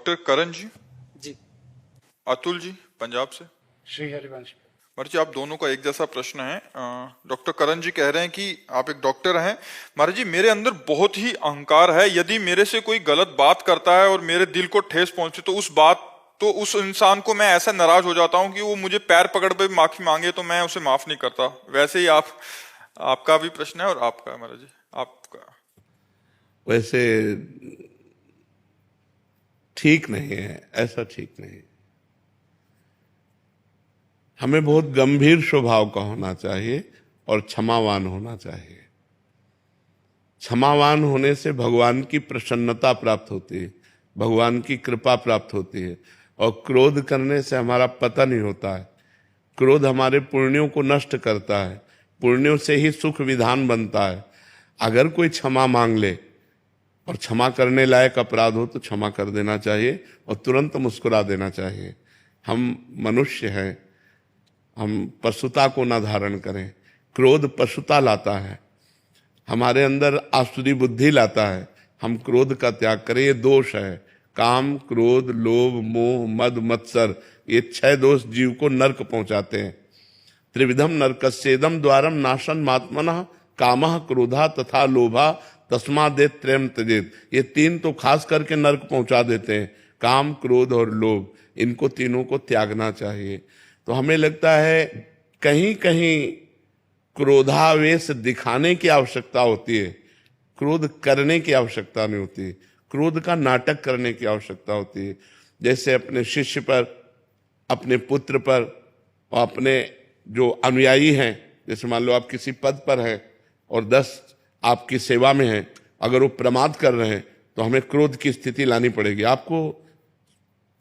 Doctor करण जी, जी। अतुल जी पंजाब से। श्री हरिवंश। महाराज जी, आप दोनों का एक जैसा प्रश्न है। डॉक्टर करण जी कह रहे हैं कि आप एक डॉक्टर हैं। महाराज जी, मेरे अंदर बहुत ही अहंकार है। यदि मेरे से कोई गलत बात करता है और मेरे दिल को ठेस पहुंचे तो उस इंसान को मैं ऐसा नाराज हो जाता हूं कि वो मुझे पैर पकड़ पे माफी मांगे तो मैं उसे माफ नहीं करता। वैसे ही आपका भी प्रश्न है और आपका। महाराज जी, आपका वैसे ठीक नहीं है, ऐसा ठीक नहीं। हमें बहुत गंभीर स्वभाव का होना चाहिए और क्षमावान होना चाहिए। क्षमावान होने से भगवान की प्रसन्नता प्राप्त होती है, भगवान की कृपा प्राप्त होती है। और क्रोध करने से हमारा पतन ही होता है। क्रोध हमारे पुण्यों को नष्ट करता है, पुण्यों से ही सुख विधान बनता है। अगर कोई क्षमा मांग ले और क्षमा करने लायक अपराध हो तो क्षमा कर देना चाहिए और तुरंत मुस्कुरा देना चाहिए। हम मनुष्य हैं, हम पशुता को ना धारण करें। क्रोध पशुता लाता है, हमारे अंदर आसुरी बुद्धि लाता है। हम क्रोध का त्याग करें, ये दोष है। काम, क्रोध, लोभ, मोह, मद, मत्सर, ये 6 दोष जीव को नरक पहुंचाते हैं। त्रिविधम नरकस्येदम द्वारम नाशन मात्मनः कामः क्रोधा तथा लोभा तस्मादेत त्रयम त्यजेत। ये 3 तो खास करके नरक पहुंचा देते हैं, काम, क्रोध और लोभ। इनको तीनों को त्यागना चाहिए। तो हमें लगता है कहीं कहीं क्रोधावेश दिखाने की आवश्यकता होती है, क्रोध करने की आवश्यकता नहीं होती। क्रोध का नाटक करने की आवश्यकता होती है। जैसे अपने शिष्य पर, अपने पुत्र पर और अपने जो अनुयायी हैं, जैसे मान लो आप किसी पद पर हैं और 10 आपकी सेवा में हैं, अगर वो प्रमाद कर रहे हैं तो हमें क्रोध की स्थिति लानी पड़ेगी। आपको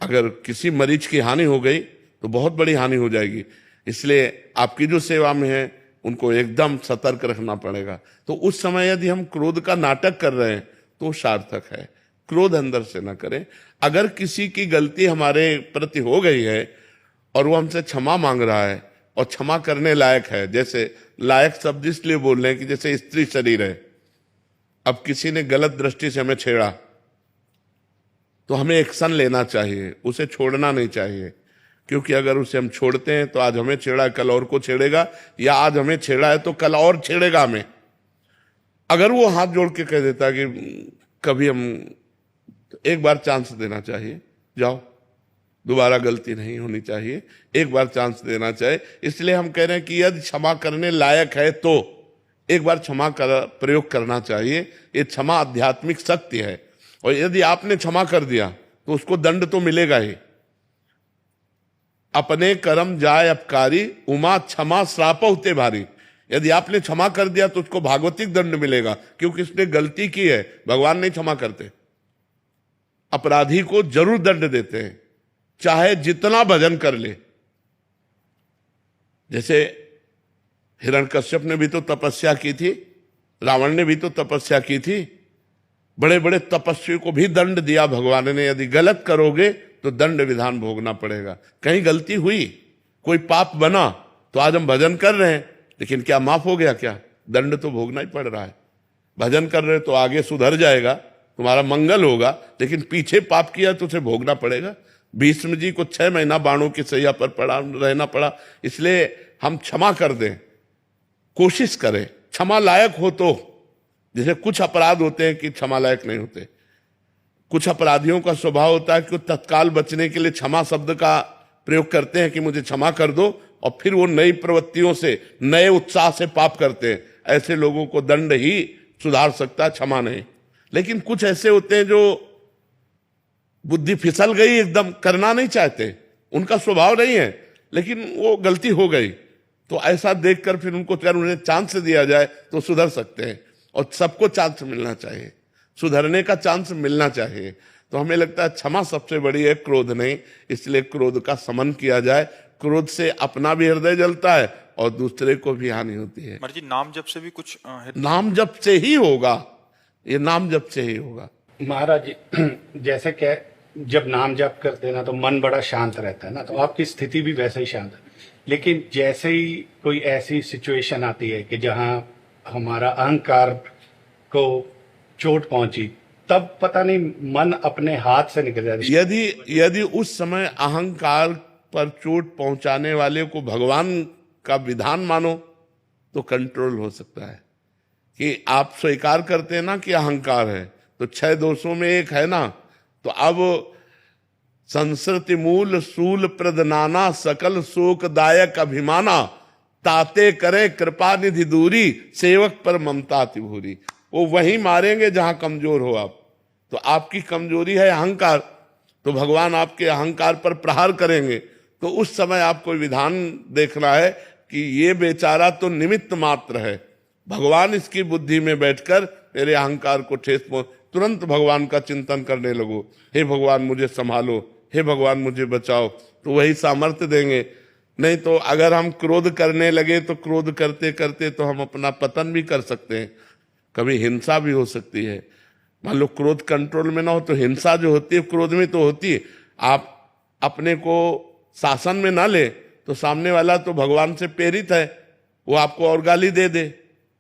अगर किसी मरीज की हानि हो गई तो बहुत बड़ी हानि हो जाएगी, इसलिए आपकी जो सेवा में है उनको एकदम सतर्क रखना पड़ेगा। तो उस समय यदि हम क्रोध का नाटक कर रहे हैं तो सार्थक है। क्रोध अंदर से ना करें। अगर किसी की गलती हमारे प्रति हो गई है और वो हमसे क्षमा मांग रहा है और क्षमा करने लायक है, जैसे लायक शब्द इसलिए बोल रहे हैं कि जैसे स्त्री शरीर है, अब किसी ने गलत दृष्टि से हमें छेड़ा तो हमें एक्शन लेना चाहिए, उसे छोड़ना नहीं चाहिए। क्योंकि अगर उसे हम छोड़ते हैं तो आज हमें छेड़ा, कल और को छेड़ेगा, या आज हमें छेड़ा है तो कल और छेड़ेगा हमें। अगर वो हाथ जोड़ के कह देता कि कभी हम, तो एक बार चांस देना चाहिए, जाओ, दोबारा गलती नहीं होनी चाहिए, एक बार चांस देना चाहिए। इसलिए हम कह रहे हैं कि यदि क्षमा करने लायक है तो एक बार क्षमा का प्रयोग करना चाहिए। ये क्षमा आध्यात्मिक शक्ति है। और यदि आपने क्षमा कर दिया तो उसको दंड तो मिलेगा ही। अपने कर्म जाय अपकारी, उमा क्षमा श्राप होते भारी। यदि आपने क्षमा कर दिया तो उसको भागवतिक दंड मिलेगा, क्योंकि उसने गलती की है। भगवान नहीं क्षमा करते, अपराधी को जरूर दंड देते हैं, चाहे जितना भजन कर ले। जैसे हिरण्यकश्यप ने भी तो तपस्या की थी, रावण ने भी तो तपस्या की थी, बड़े बड़े तपस्वी को भी दंड दिया भगवान ने। यदि गलत करोगे तो दंड विधान भोगना पड़ेगा। कहीं गलती हुई, कोई पाप बना, तो आज हम भजन कर रहे हैं, लेकिन क्या माफ हो गया? क्या दंड तो भोगना ही पड़ रहा है। भजन कर रहे तो आगे सुधर जाएगा, तुम्हारा मंगल होगा, लेकिन पीछे पाप किया तो उसे भोगना पड़ेगा। भीष्म जी को 6 महीना बाणों की सैया पर रहना पड़ा। इसलिए हम क्षमा कर दें, कोशिश करें, क्षमा लायक हो तो। जैसे कुछ अपराध होते हैं कि क्षमा लायक नहीं होते। कुछ अपराधियों का स्वभाव होता है कि वो तत्काल बचने के लिए क्षमा शब्द का प्रयोग करते हैं कि मुझे क्षमा कर दो, और फिर वो नई प्रवृत्तियों से, नए उत्साह से पाप करते हैं। ऐसे लोगों को दंड ही सुधार सकता है, क्षमा नहीं। लेकिन कुछ ऐसे होते हैं जो बुद्धि फिसल गई, एकदम करना नहीं चाहते, उनका स्वभाव नहीं है, लेकिन वो गलती हो गई, तो ऐसा देखकर फिर उनको अगर उन्हें चांस दिया जाए तो सुधर सकते हैं। और सबको चांस मिलना चाहिए, सुधरने का चांस मिलना चाहिए। तो हमें लगता है क्षमा सबसे बड़ी है, क्रोध नहीं। इसलिए क्रोध का समन किया जाए। क्रोध से अपना भी हृदय जलता है और दूसरे को भी हानि होती है। महाराज जी, नाम जप से भी कुछ नाम जप से ही होगा, ये नाम जप से ही होगा। महाराज जी, जैसे क्या जब नाम जप करते हैं ना तो मन बड़ा शांत रहता है ना, तो आपकी स्थिति भी वैसे ही शांत है। लेकिन जैसे ही कोई ऐसी सिचुएशन आती है कि जहां हमारा अहंकार को चोट पहुंची, तब पता नहीं मन अपने हाथ से निकल जाता है। यदि उस समय अहंकार पर चोट पहुंचाने वाले को भगवान का विधान मानो तो कंट्रोल हो सकता है। कि आप स्वीकार करते हैं ना कि अहंकार है, तो 6 दोषों में एक है ना, तो अब संस्कृति मूल सूल प्रदनाना सकल शोकदायक अभिमाना ताते करे कृपा निधि दूरी सेवक पर ममता अति भूरी। वो वहीं मारेंगे जहां कमजोर हो आप। तो आपकी कमजोरी है अहंकार, तो भगवान आपके अहंकार पर प्रहार करेंगे। तो उस समय आपको विधान देखना है कि ये बेचारा तो निमित्त मात्र है, भगवान इसकी बुद्धि में बैठकर तेरे अहंकार को ठेस पहुंच। तुरंत भगवान का चिंतन करने लगो, हे भगवान मुझे संभालो, हे भगवान मुझे बचाओ, तो वही सामर्थ्य देंगे। नहीं तो अगर हम क्रोध करने लगे तो क्रोध करते करते तो हम अपना पतन भी कर सकते हैं। कभी हिंसा भी हो सकती है। मान लो क्रोध कंट्रोल में ना हो तो हिंसा जो होती है क्रोध में तो होती है। आप अपने को शासन में ना ले तो सामने वाला तो भगवान से प्रेरित है, वो आपको और गाली दे दे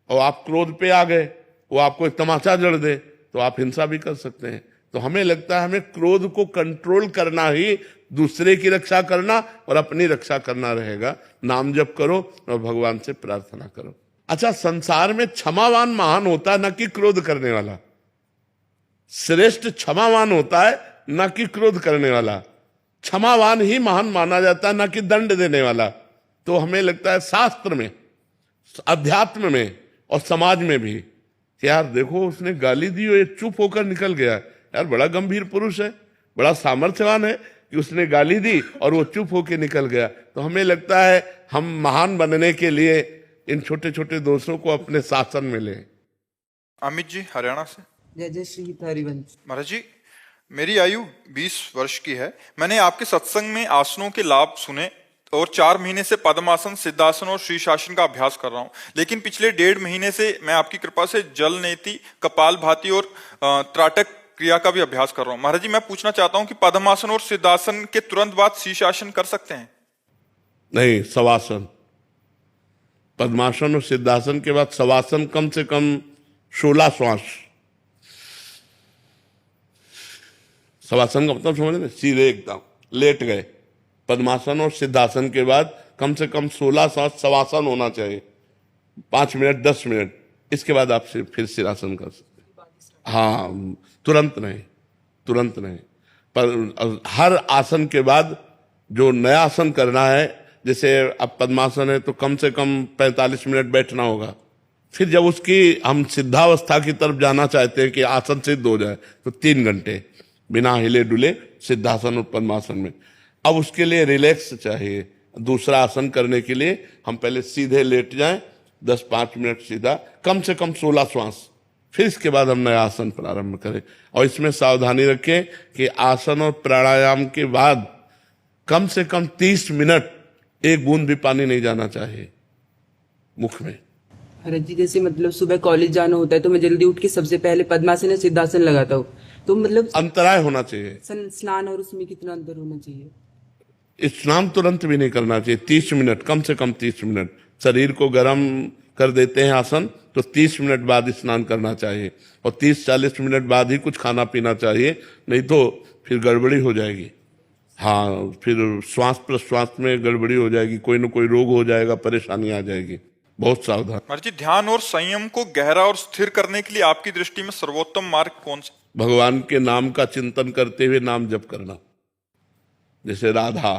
और आप क्रोध पे आ गए, वो आपको एक तमाचा जड़ दे तो आप हिंसा भी कर सकते हैं। तो हमें लगता है हमें क्रोध को कंट्रोल करना ही दूसरे की रक्षा करना और अपनी रक्षा करना रहेगा। नाम जप करो और भगवान से प्रार्थना करो। अच्छा, संसार में क्षमावान महान होता है, न कि क्रोध करने वाला। श्रेष्ठ क्षमावान होता है, न कि क्रोध करने वाला। क्षमावान ही महान माना जाता है, न कि दंड देने वाला। तो हमें लगता है शास्त्र में, अध्यात्म में और समाज में भी कि यार देखो उसने गाली दी और ये चुप होकर निकल गया, यार बड़ा गंभीर पुरुष है, बड़ा सामर्थ्यवान है कि उसने गाली दी और वो चुप होकर निकल गया। तो हमें लगता है हम महान बनने के लिए इन छोटे छोटे दोषों को अपने शासन में लें। अमित जी हरियाणा से। जय जय श्री हरिवंश। महाराज जी, मेरी आयु 20 वर्ष की है। मैंने आपके सत्संग में आसनों के लाभ सुने और 4 महीने से पद्मासन, सिद्धासन और शीर्षासन का अभ्यास कर रहा हूं। लेकिन पिछले 1.5 महीने से मैं आपकी कृपा से जल नेति, कपालभाति और त्राटक क्रिया का भी अभ्यास कर रहा हूं। महाराज जी, मैं पूछना चाहता हूं कि पद्मासन और सिद्धासन के तुरंत बाद शीर्षासन कर सकते हैं? नहीं, शवासन। पद्मासन और सिद्धासन के बाद शवासन, कम से कम 16 श्वास। शवासन का मतलब समझ रहे, सीधे एकदम लेट गए। पद्मासन और सिद्धासन के बाद कम से कम 16 श्वास शवासन होना चाहिए, 5 मिनट 10 मिनट। इसके बाद आप फिर सिरासन कर सकते हैं। हाँ, तुरंत नहीं, तुरंत नहीं। पर हर आसन के बाद जो नया आसन करना है, जैसे अब पद्मासन है तो कम से कम 45 मिनट बैठना होगा। फिर जब उसकी हम सिद्धावस्था की तरफ जाना चाहते हैं कि आसन सिद्ध हो जाए, तो 3 घंटे बिना हिले डुले सिद्धासन और पद्मासन में। अब उसके लिए रिलैक्स चाहिए। दूसरा आसन करने के लिए हम पहले सीधे लेट जाएं, 10-5 मिनट सीधा, कम से कम 16 श्वास। फिर इसके बाद हम नया आसन प्रारंभ करें। और इसमें सावधानी रखें कि आसन और प्राणायाम के बाद कम से कम 30 मिनट एक बूंद भी पानी नहीं जाना चाहिए मुख में। महाराज जी, जैसे मतलब सुबह कॉलेज जाना होता है तो मैं जल्दी उठ के सबसे पहले पद्मासन या सिद्धासन लगाता हूँ, तो मतलब अंतराय होना चाहिए। स्नान और उसमें कितना अंतर होना चाहिए? स्नान तुरंत भी नहीं करना चाहिए। 30 मिनट, कम से कम 30 मिनट। शरीर को गर्म कर देते हैं आसन, तो 30 मिनट बाद स्नान करना चाहिए और 30-40 मिनट बाद ही कुछ खाना पीना चाहिए, नहीं तो फिर गड़बड़ी हो जाएगी। हाँ, फिर श्वास प्रश्वास में गड़बड़ी हो जाएगी, कोई ना कोई रोग हो जाएगा, परेशानी आ जाएगी। बहुत सावधान। महाराज जी, ध्यान और संयम को गहरा और स्थिर करने के लिए आपकी दृष्टि में सर्वोत्तम मार्ग कौन सा? भगवान के नाम का चिंतन करते हुए नाम जप करना। जैसे राधा,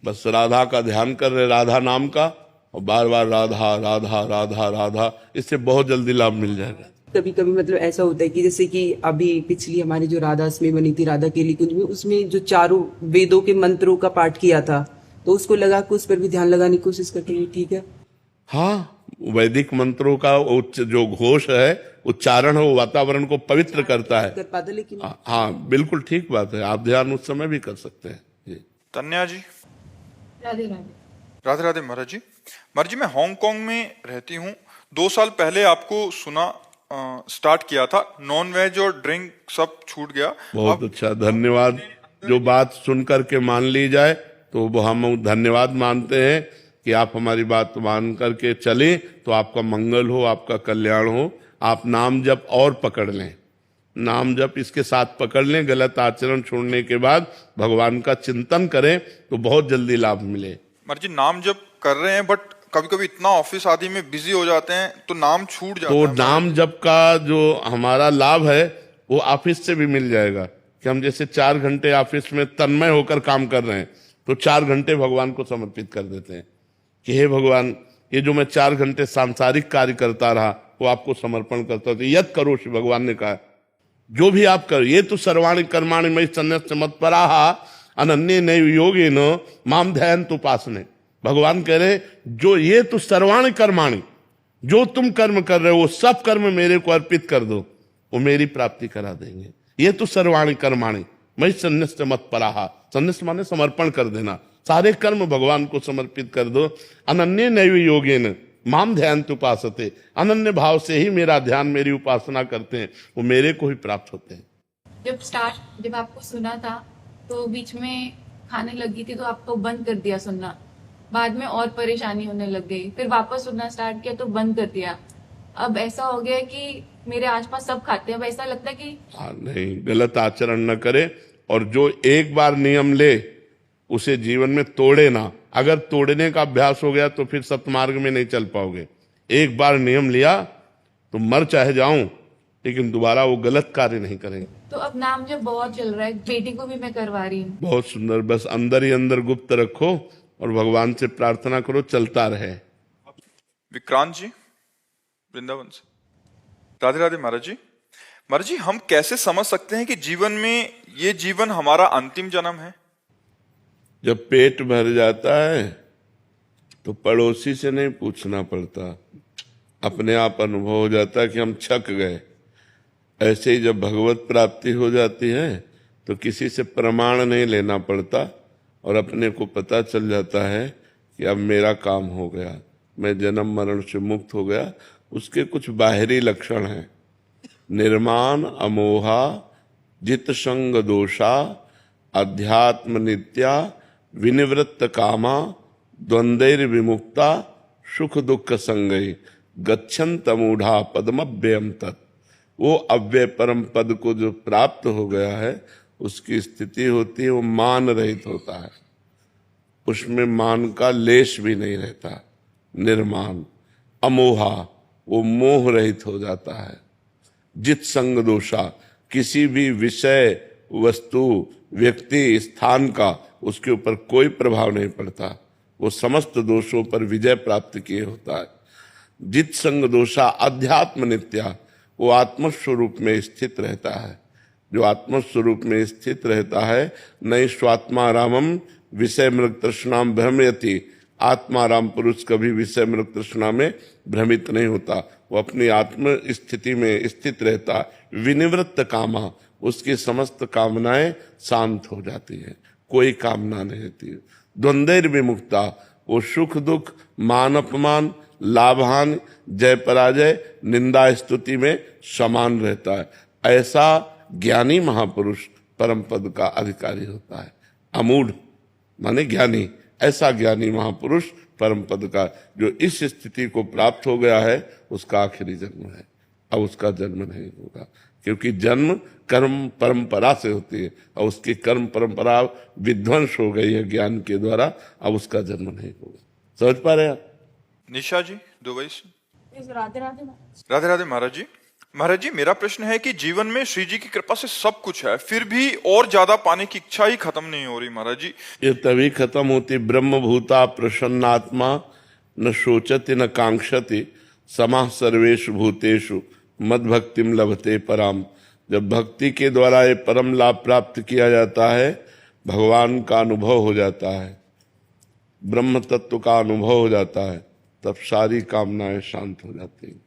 बस राधा का ध्यान कर रहे, राधा नाम का, और बार बार राधा राधा राधा राधा, इससे बहुत जल्दी लाभ मिल जाएगा। कभी कभी मतलब ऐसा होता है कि जैसे कि अभी पिछली हमारी जो राधा अष्टमी बनी थी राधा केली कुंज में, उसमें जो 4 वेदों के मंत्रों का पाठ किया था, तो उसको लगा के उस पर भी ध्यान लगाने की कोशिश करते हैं, ठीक है? हाँ, वैदिक मंत्रों का जो घोष है, उच्चारण है, वो वातावरण को पवित्र करता है। कर पाता, लेकिन हाँ, बिल्कुल ठीक बात है। आप ध्यान उस समय भी कर सकते हैं जी। तन्या जी। राधे राधे। राधे राधे महाराज जी। महाराज जी, मैं हांगकांग में रहती हूँ। 2 साल पहले आपको सुना स्टार्ट किया था, नॉन वेज और ड्रिंक सब छूट गया। बहुत अच्छा, धन्यवाद। जो बात सुनकर के मान ली जाए तो वो हम धन्यवाद मानते हैं कि आप हमारी बात मान करके चलें तो आपका मंगल हो, आपका कल्याण हो। आप नाम जप और पकड़ लें, नाम जप इसके साथ पकड़ लें, गलत आचरण छोड़ने के बाद भगवान का चिंतन करें तो बहुत जल्दी लाभ मिले। महाराज जी नाम जप कर रहे हैं, बट कभी कभी इतना ऑफिस आदि में बिजी हो जाते हैं तो नाम छूट जाता तो है। नाम जप का जो हमारा लाभ है वो ऑफिस से भी मिल जाएगा कि हम जैसे 4 घंटे ऑफिस में तन्मय होकर काम कर रहे हैं तो 4 घंटे भगवान को समर्पित कर देते हैं कि हे भगवान, ये जो मैं 4 घंटे सांसारिक कार्य करता रहा वो आपको समर्पण करता हूं। तो यद करो, श्री भगवान ने कहा, जो भी आप करो, ये तो सर्वाणि कर्माणि मयि सन्न्यस्य मत्पराः अनन्ये नैव योगेन माम ध्यायन्तु उपासने। भगवान कह रहे जो ये तो सर्वाणि कर्माणि, जो तुम कर्म कर रहे हो वो सब कर्म मेरे को अर्पित कर दो, वो मेरी प्राप्ति करा देंगे। ये तो सर्वाणि कर्माणि मयि सन्न्यस्य मत्पराः, सन्न्यस्य माने समर्पण कर देना, सारे कर्म भगवान को समर्पित कर दो। अनन्ये नैव योगेन माम ध्यायन्तु उपासते, अनन्य भाव से ही मेरा ध्यान, मेरी उपासना करते हैं, वो मेरे को ही प्राप्त होते हैं। जब आपको सुना था तो बीच में खाने लगी थी तो आपको बंद कर दिया सुनना, बाद में और परेशानी होने लग गई, फिर वापस सुनना स्टार्ट किया तो बंद कर दिया। अब ऐसा हो गया कि मेरे आसपास सब खाते हैं, अब ऐसा लगता है कि नहीं, गलत आचरण न करे, और जो एक बार नियम ले उसे जीवन में तोड़े ना। अगर तोड़ने का अभ्यास हो गया तो फिर सतमार्ग में नहीं चल पाओगे। एक बार नियम लिया तो मर चाहे जाऊं, लेकिन दोबारा वो गलत कार्य नहीं करेंगे। तो अब नाम जब बहुत चल रहा है, बेटी को भी मैं करवा रही हूँ। बहुत सुंदर, बस अंदर ही अंदर गुप्त रखो और भगवान से प्रार्थना करो, चलता रहे। विक्रांत जी वृंदावन से, राधे राधे महाराज जी। महाराज जी हम कैसे समझ सकते हैं कि जीवन में ये जीवन हमारा अंतिम जन्म है? जब पेट भर जाता है तो पड़ोसी से नहीं पूछना पड़ता, अपने आप अनुभव हो जाता है कि हम छक गए। ऐसे ही जब भगवत प्राप्ति हो जाती है तो किसी से प्रमाण नहीं लेना पड़ता और अपने को पता चल जाता है कि अब मेरा काम हो गया, मैं जन्म मरण से मुक्त हो गया। उसके कुछ बाहरी लक्षण हैं, निर्माण अमोहा जित संग दोषा अध्यात्म नित्या विनिवृत्त कामा द्वंद्वैर विमुक्ता सुख दुख संगई गच्छन्त मूढ़ा पद्मव्ययम तत्। वो अव्यय परम पद को जो प्राप्त हो गया है उसकी स्थिति होती है, वो मान रहित होता है, उसमें मान का लेश भी नहीं रहता। निर्माण अमोहा, वो मोह रहित हो जाता है। जित संग दोषा, किसी भी विषय वस्तु व्यक्ति स्थान का उसके ऊपर कोई प्रभाव नहीं पड़ता, वो समस्त दोषों पर विजय प्राप्त किए होता है। जित संग दोषा अध्यात्म नित्या, वो आत्मस्वरूप में स्थित रहता है। जो आत्मस्वरूप में स्थित रहता है, नई स्वात्मा रामम विषय मृग तृष्णाम भ्रमयति, आत्माराम पुरुष कभी विषय मृग तृष्णा में भ्रमित नहीं होता, वो अपनी आत्म स्थिति में स्थित रहता। विनिवृत्त कामा, उसकी समस्त कामनाएं शांत हो जाती है, कोई कामना नहीं रहती है। द्वंद्वैर विमुक्ता, वो सुख दुख मान अपमान लाभान जय पराजय निंदा स्तुति में समान रहता है। ऐसा ज्ञानी महापुरुष परम पद का अधिकारी होता है। अमूढ़ माने ज्ञानी, ऐसा ज्ञानी महापुरुष परम पद का जो इस स्थिति को प्राप्त हो गया है उसका आखिरी जन्म है, अब उसका जन्म नहीं होगा, क्योंकि जन्म कर्म परंपरा से होती है और उसकी कर्म परंपरा विध्वंस हो गई है ज्ञान के द्वारा, अब उसका जन्म नहीं होगा। समझ पा रहे आप? निशा जी दुबई से, राधे राधे। राधे राधे महाराज जी। महाराज जी मेरा प्रश्न है कि जीवन में श्री जी की कृपा से सब कुछ है, फिर भी और ज्यादा पाने की इच्छा ही खत्म नहीं हो रही महाराज जी। ये तभी खत्म होती, ब्रह्म भूता प्रसन्नात्मा न शोचति न कांक्षति समाः सर्वेषु भूतेषु मद भक्तिम लभते पराम। जब भक्ति के द्वारा ये परम लाभ प्राप्त किया जाता है, भगवान का अनुभव हो जाता है, ब्रह्म तत्व का अनुभव हो जाता है, तब सारी कामनाएं शांत हो जाती हैं।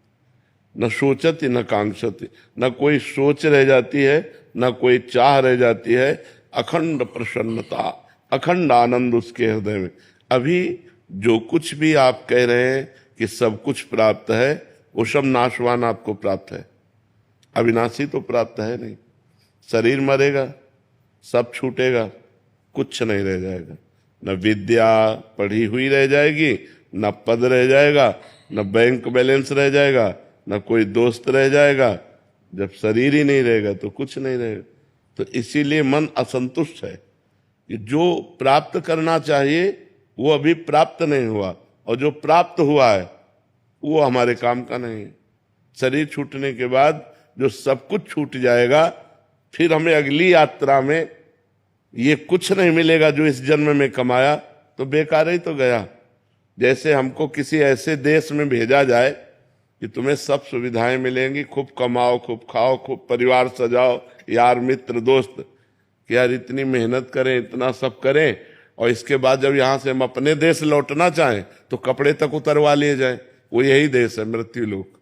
न सोचती न कांक्षती, न कोई सोच रह जाती है, न कोई चाह रह जाती है। अखंड प्रसन्नता, अखंड आनंद उसके हृदय में। अभी जो कुछ भी आप कह रहे हैं कि सब कुछ प्राप्त है, वो सब नाशवान आपको प्राप्त है, अविनाशी तो प्राप्त है नहीं। शरीर मरेगा, सब छूटेगा, कुछ नहीं रह जाएगा। न विद्या पढ़ी हुई रह जाएगी, न पद रह जाएगा, न बैंक बैलेंस रह जाएगा, न कोई दोस्त रह जाएगा, जब शरीर ही नहीं रहेगा तो कुछ नहीं रहेगा। तो इसीलिए मन असंतुष्ट है कि जो प्राप्त करना चाहिए वो अभी प्राप्त नहीं हुआ, और जो प्राप्त हुआ है वो हमारे काम का नहीं है। शरीर छूटने के बाद जो सब कुछ छूट जाएगा, फिर हमें अगली यात्रा में ये कुछ नहीं मिलेगा जो इस जन्म में कमाया, तो बेकार ही तो गया। जैसे हमको किसी ऐसे देश में भेजा जाए कि तुम्हें सब सुविधाएं मिलेंगी, खूब कमाओ, खूब खाओ, खूब परिवार सजाओ, यार मित्र दोस्त, कि यार इतनी मेहनत करें, इतना सब करें, और इसके बाद जब यहाँ से हम अपने देश लौटना चाहें तो कपड़े तक उतरवा लिए जाएं। वो यही देश है मृत्यु लोक।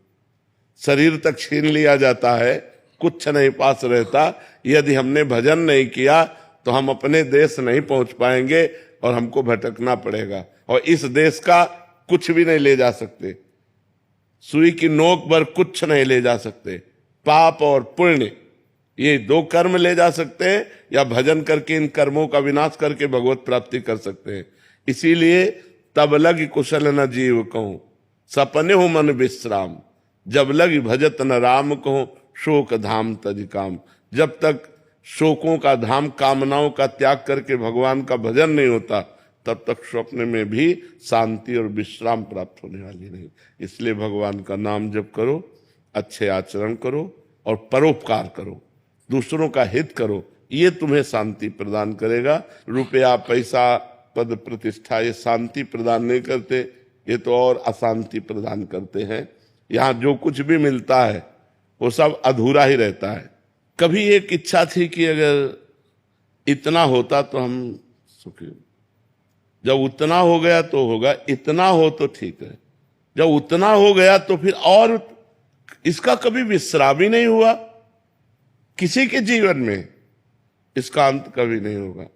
शरीर तक छीन लिया जाता है, कुछ नहीं पास रहता। यदि हमने भजन नहीं किया तो हम अपने देश नहीं पहुंच पाएंगे और हमको भटकना पड़ेगा, और इस देश का कुछ भी नहीं ले जा सकते। सुई की नोक पर कुछ नहीं ले जा सकते। पाप और पुण्य ये दो कर्म ले जा सकते हैं, या भजन करके इन कर्मों का विनाश करके भगवत प्राप्ति कर सकते हैं। इसीलिए तब लग कुशल न जीव कहूं, सपने हो मन विश्राम, जब लग भजत न राम कहूं, शोक धाम तज काम। जब तक शोकों का धाम, कामनाओं का त्याग करके भगवान का भजन नहीं होता, तब तक स्वप्न में भी शांति और विश्राम प्राप्त होने वाली नहीं। इसलिए भगवान का नाम जप करो, अच्छे आचरण करो और परोपकार करो, दूसरों का हित करो। ये तुम्हें शांति प्रदान करेगा। रुपया, पैसा, पद, प्रतिष्ठा ये शांति प्रदान नहीं करते, ये तो और अशांति प्रदान करते हैं। यहाँ जो कुछ भी मिलता है वो सब अधूरा ही रहता है। कभी एक इच्छा थी कि अगर इतना होता तो हम सुखी, जब उतना हो गया तो होगा, इतना हो तो ठीक है। जब उतना हो गया तो फिर और इसका कभी विश्राम ही नहीं हुआ। किसी के जीवन में इसका अंत कभी नहीं होगा।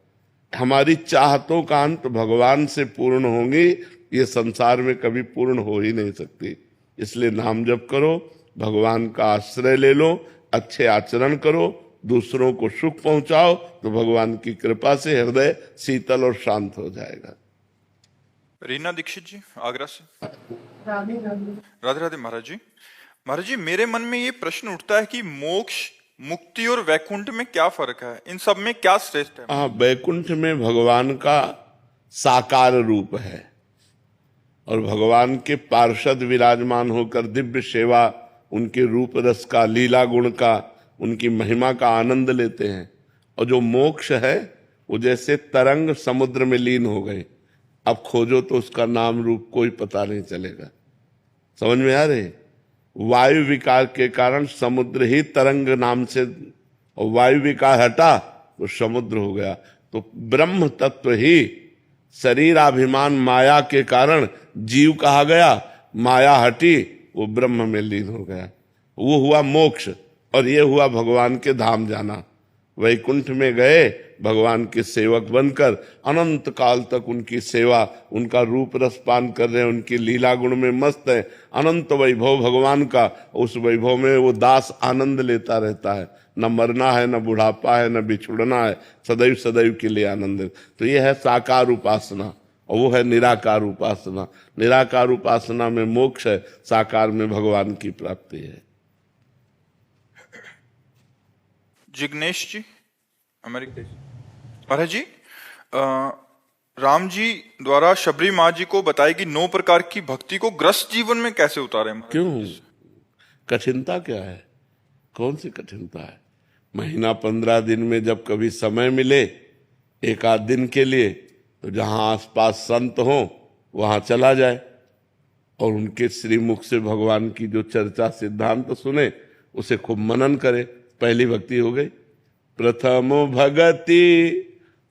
हमारी चाहतों का अंत भगवान से पूर्ण होंगी, ये संसार में कभी पूर्ण हो ही नहीं सकती। इसलिए नाम जप करो, भगवान का आश्रय ले लो, अच्छे आचरण करो, दूसरों को सुख पहुंचाओ, तो भगवान की कृपा से हृदय शीतल और शांत हो जाएगा। रीना दीक्षित जी आगरा से। राधे राधे महाराज जी। महाराज जी, मेरे मन में ये प्रश्न उठता है कि मोक्ष, मुक्ति और वैकुंठ में क्या फर्क है? इन सब में क्या श्रेष्ठ है? हाँ, वैकुंठ में भगवान का साकार रूप है और भगवान के पार्षद विराजमान होकर दिव्य सेवा, उनके रूप रस का, लीला गुण का, उनकी महिमा का आनंद लेते हैं। और जो मोक्ष है वो जैसे तरंग समुद्र में लीन हो गए, अब खोजो तो उसका नाम रूप कोई पता नहीं चलेगा। समझ में आ रहे? वायु विकार के कारण समुद्र ही तरंग नाम से, और वायु विकार हटा तो समुद्र हो गया। तो ब्रह्म तत्व ही शरीराभिमान माया के कारण जीव कहा गया, माया हटी वो ब्रह्म में लीन हो गया। वो हुआ मोक्ष, और ये हुआ भगवान के धाम जाना। वैकुंठ में गए भगवान के सेवक बनकर, अनंत काल तक उनकी सेवा, उनका रूप रस पान कर रहे हैं, उनकी लीला गुण में मस्त है। अनंत वैभव भगवान का, उस वैभव में वो दास आनंद लेता रहता है। न मरना है, न बुढ़ापा है, न बिछुड़ना है, सदैव सदैव के लिए आनंद है। तो ये है साकार उपासना, और वो है निराकार उपासना। निराकार उपासना में मोक्ष है, साकार में भगवान की प्राप्ति है। जिग्नेश जी अमेरिका। महाराज जी, राम जी द्वारा शबरी माँ जी को बताई कि 9 प्रकार की भक्ति को ग्रस्त जीवन में कैसे उतारे? क्यों? कठिनता क्या है? कौन सी कठिनता है? महीना 15 दिन में जब कभी समय मिले एक आध दिन के लिए, तो जहां आसपास संत हो वहां चला जाए और उनके श्रीमुख से भगवान की जो चर्चा सिद्धांत सुने, उसे खूब मनन करे। पहली भक्ति हो गई। प्रथम भगति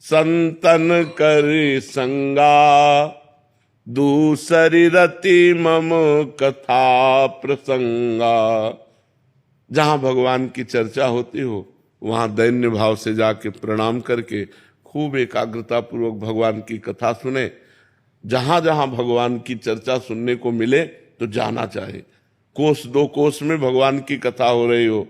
संतन कर संगा, दूसरी रति मम कथा प्रसंगा। जहां भगवान की चर्चा होती हो वहां दैन्य भाव से जाके प्रणाम करके खूब एकाग्रता पूर्वक भगवान की कथा सुने। जहां जहां भगवान की चर्चा सुनने को मिले तो जाना चाहिए। कोस 2 कोस में भगवान की कथा हो रही हो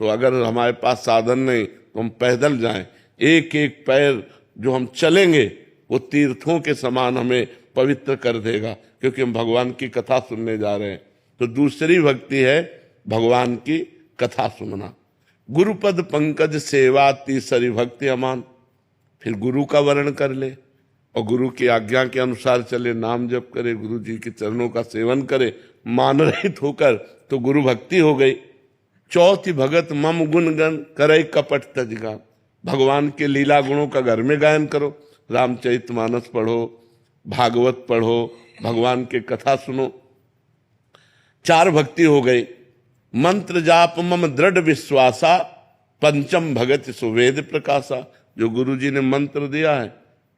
तो अगर हमारे पास साधन नहीं तो हम पैदल जाएं। एक एक पैर जो हम चलेंगे वो तीर्थों के समान हमें पवित्र कर देगा, क्योंकि हम भगवान की कथा सुनने जा रहे हैं। तो दूसरी भक्ति है भगवान की कथा सुनना। गुरुपद पंकज सेवा तीसरी भक्ति अमान। फिर गुरु का वर्ण कर ले और गुरु की आज्ञा के अनुसार चले, नाम जप करे, गुरु जी के चरणों का सेवन करे, मान रहित होकर, तो गुरु भक्ति हो गई। चौथी भगत मम गुण गण करे कपट तजगान। भगवान के लीला गुणों का घर में गायन करो, रामचरितमानस पढ़ो, भागवत पढ़ो, भगवान के कथा सुनो। चार भक्ति हो गई। मंत्र जाप मम दृढ़ विश्वासा, पंचम भगत सुवेद प्रकाशा। जो गुरु जी ने मंत्र दिया है,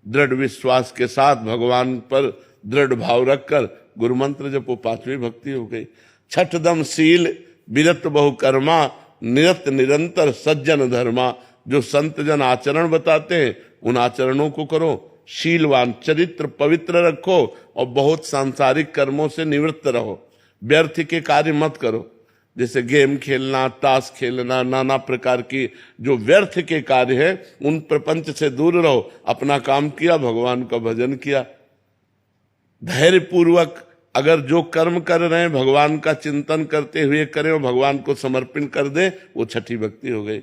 दृढ़ विश्वास के साथ भगवान पर दृढ़ भाव रखकर गुरु मंत्र जब, वो पांचवी भक्ति हो गई। छठदम शील विरत बहुकर्मा, निरत निरंतर सज्जन धर्मा। जो संत जन आचरण बताते हैं उन आचरणों को करो, शीलवान चरित्र पवित्र रखो और बहुत सांसारिक कर्मों से निवृत्त रहो। व्यर्थ के कार्य मत करो, जैसे गेम खेलना, ताश खेलना, नाना प्रकार की जो व्यर्थ के कार्य है उन प्रपंच से दूर रहो। अपना काम किया, भगवान का भजन किया, धैर्य पूर्वक अगर जो कर्म कर रहे हैं भगवान का चिंतन करते हुए करें और भगवान को समर्पण कर दे, वो छठी भक्ति हो गई।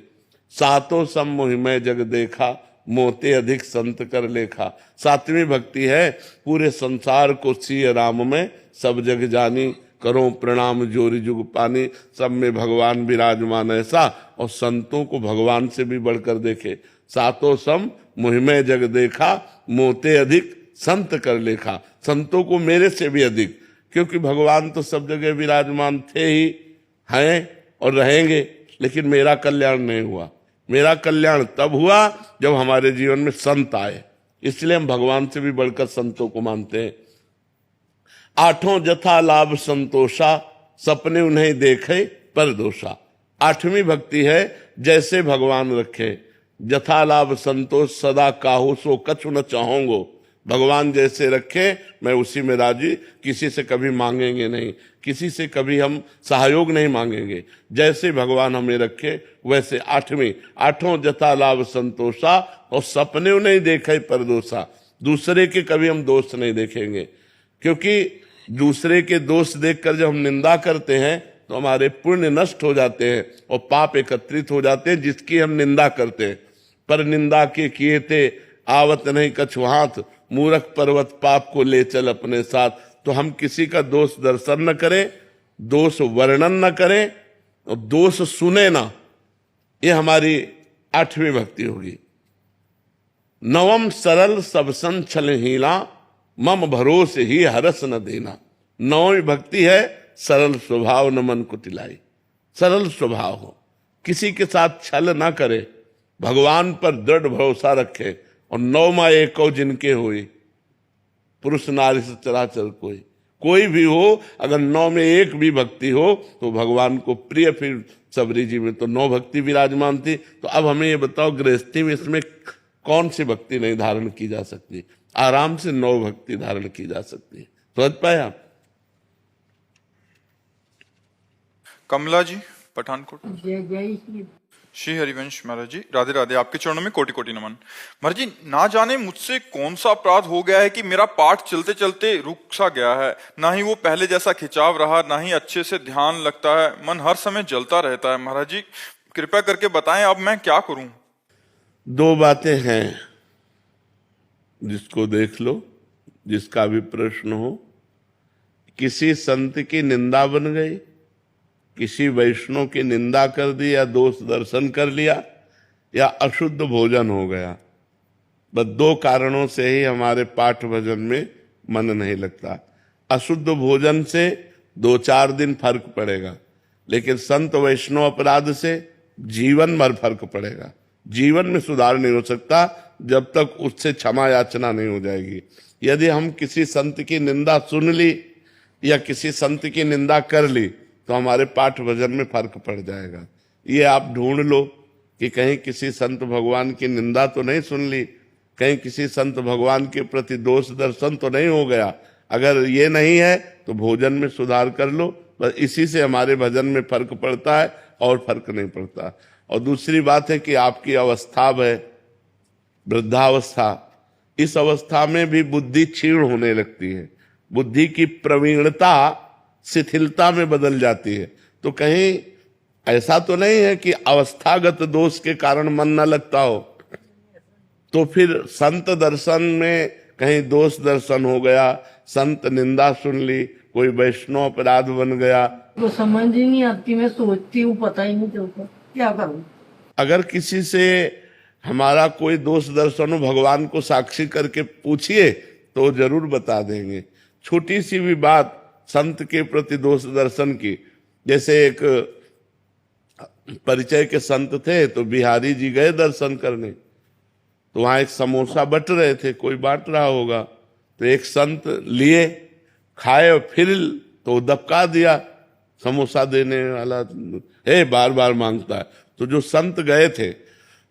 सातों सम मोहिमय जग देखा, मोते अधिक संत कर लेखा। सातवीं भक्ति है पूरे संसार को सिय राम में सब जग जानी, करो प्रणाम जोरी जुग पानी। सब में भगवान विराजमान ऐसा, और संतों को भगवान से भी बढ़कर देखे। सातों सम मोहिमय जग देखा, मोते अधिक संत कर लेखा। संतों को मेरे से भी अधिक, क्योंकि भगवान तो सब जगह विराजमान थे ही, हैं और रहेंगे, लेकिन मेरा कल्याण नहीं हुआ। मेरा कल्याण तब हुआ जब हमारे जीवन में संत आए, इसलिए हम भगवान से भी बढ़कर संतों को मानते हैं। आठों जथा लाभ संतोषा, सपने उन्हें देखे पर दोषा। आठवीं भक्ति है जैसे भगवान रखे, जथा लाभ संतोष सदा काहू सो कछु न चाहोंगो। भगवान जैसे रखे मैं उसी में राजी, किसी से कभी मांगेंगे नहीं, किसी से कभी हम सहयोग नहीं मांगेंगे। जैसे भगवान हमें रखे वैसे। आठों जथा लाभ संतोषा, और सपने उन्हें देखे पर दोषा। दूसरे के कभी हम दोष नहीं देखेंगे, क्योंकि दूसरे के दोष देखकर जब हम निंदा करते हैं तो हमारे पुण्य नष्ट हो जाते हैं और पाप एकत्रित हो जाते हैं जिसकी हम निंदा करते हैं। पर निंदा के किए थे आवत नहीं कछु हाथ, मूर्ख पर्वत पाप को ले चल अपने साथ। तो हम किसी का दोष दर्शन न करें, दोष वर्णन न करें और दोष सुने ना। ये हमारी आठवीं भक्ति होगी। नवम सरल सब सन छल हीला, मम भरोसे ही हरस न देना। नौवीं भक्ति है सरल स्वभाव न मन को तिलाई। सरल स्वभाव हो, किसी के साथ छल ना करे, भगवान पर दृढ़ भरोसा रखे। और नौमा एको जिनके हुई, पुरुष नारी से चराचर कोई भी हो, अगर नौ में एक भी भक्ति हो तो भगवान को प्रिय। फिर सबरी जी में तो 9 भक्ति विराजमान थी। तो अब हमें ये बताओ गृहस्थी में इसमें कौन सी भक्ति नहीं धारण की जा सकती? आराम से 9 भक्ति धारण की जा सकती है। समझ पाए आप? कमला जी पठानकोट। श्री हरिवंश महाराज जी, राधे राधे। आपके चरणों में कोटि कोटि नमन। महाराज जी, ना जाने मुझसे कौन सा अपराध हो गया है कि मेरा पाठ चलते चलते रुक सा गया है। ना ही वो पहले जैसा खिंचाव रहा, ना ही अच्छे से ध्यान लगता है। मन हर समय जलता रहता है। महाराज जी कृपया करके बताएं अब मैं क्या करूं? 2 बातें हैं, जिसको देख लो, जिसका भी प्रश्न हो। किसी संत की निंदा बन गई, किसी वैष्णव की निंदा कर दी, या दोष दर्शन कर लिया, या अशुद्ध भोजन हो गया। बस 2 कारणों से ही हमारे पाठ भजन में मन नहीं लगता। अशुद्ध भोजन से 2-4 दिन फर्क पड़ेगा, लेकिन संत वैष्णव अपराध से जीवन भर फर्क पड़ेगा। जीवन में सुधार नहीं हो सकता जब तक उससे क्षमा याचना नहीं हो जाएगी। यदि हम किसी संत की निंदा सुन ली या किसी संत की निंदा कर ली तो हमारे पाठ भजन में फर्क पड़ जाएगा। ये आप ढूंढ लो कि कहीं किसी संत भगवान की निंदा तो नहीं सुन ली, कहीं किसी संत भगवान के प्रति दोष दर्शन तो नहीं हो गया। अगर ये नहीं है तो भोजन में सुधार कर लो। बस इसी से हमारे भजन में फर्क पड़ता है और फर्क नहीं पड़ता। और दूसरी बात है कि आपकी अवस्था है वृद्धावस्था। इस अवस्था में भी बुद्धि क्षीण होने लगती है, बुद्धि की प्रवीणता शिथिलता में बदल जाती है। तो कहीं ऐसा तो नहीं है कि अवस्थागत दोष के कारण मन न लगता हो, तो फिर संत दर्शन में कहीं दोष दर्शन हो गया, संत निंदा सुन ली, कोई वैष्णव अपराध बन गया। तो समझ ही नहीं आती, मैं सोचती हूँ पता ही नहीं चलता क्या करूँ। अगर किसी से हमारा कोई दोष दर्शन हो, भगवान को साक्षी करके पूछिए तो जरूर बता देंगे। छोटी सी भी बात संत के प्रति दोष दर्शन की, जैसे एक परिचय के संत थे तो बिहारी जी गए दर्शन करने, तो वहां एक समोसा बट रहे थे, कोई बांट रहा होगा, तो एक संत लिए, खाए और फिर तो दबका दिया समोसा देने वाला, बार बार मांगता है। तो जो संत गए थे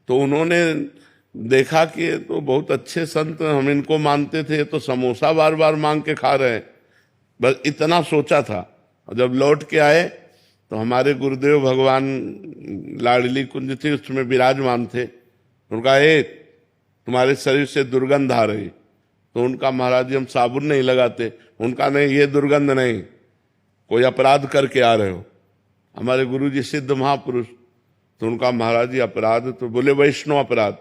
तो उन्होंने देखा कि ये तो बहुत अच्छे संत, हम इनको मानते थे, तो समोसा बार बार मांग के खा रहे हैं, बस इतना सोचा था। और जब लौट के आए तो हमारे गुरुदेव भगवान लाडली कुंज थी, उसमें विराजमान थे। उनका तुम्हारे शरीर से दुर्गंध आ रही, तो उनका महाराज जी हम साबुन नहीं लगाते, उनका नहीं, ये दुर्गंध नहीं, कोई अपराध करके आ रहे हो। हमारे गुरु जी सिद्ध महापुरुष, तो उनका महाराज जी अपराध, तो बोले वैष्णव अपराध।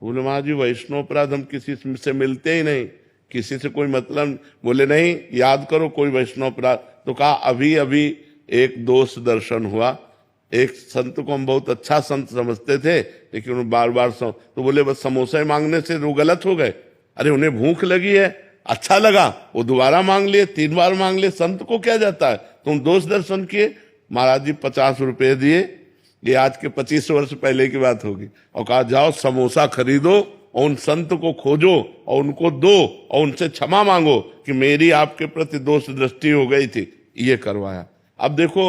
बोले महाराज जी वैष्णव अपराध हम किसी से मिलते ही नहीं, किसी से कोई मतलब। बोले नहीं, याद करो कोई वैष्णव अपराध। तो कहा अभी अभी एक दोष दर्शन हुआ, एक संत को हम बहुत अच्छा संत समझते थे, लेकिन उन्हें बार बार तो बोले बस समोसे मांगने से वो गलत हो गए। अरे उन्हें भूख लगी है, अच्छा लगा, वो दोबारा मांग लिए, 3 बार मांग लिए, संत को क्या जाता है। तुम दोष दर्शन किए, महाराज जी 50 रुपए दिए, ये आज के 25 वर्ष पहले की बात होगी, और कहा जाओ समोसा खरीदो और उन संत को खोजो और उनको दो और उनसे क्षमा मांगो कि मेरी आपके प्रति दोष दृष्टि हो गई थी, ये करवाया। अब देखो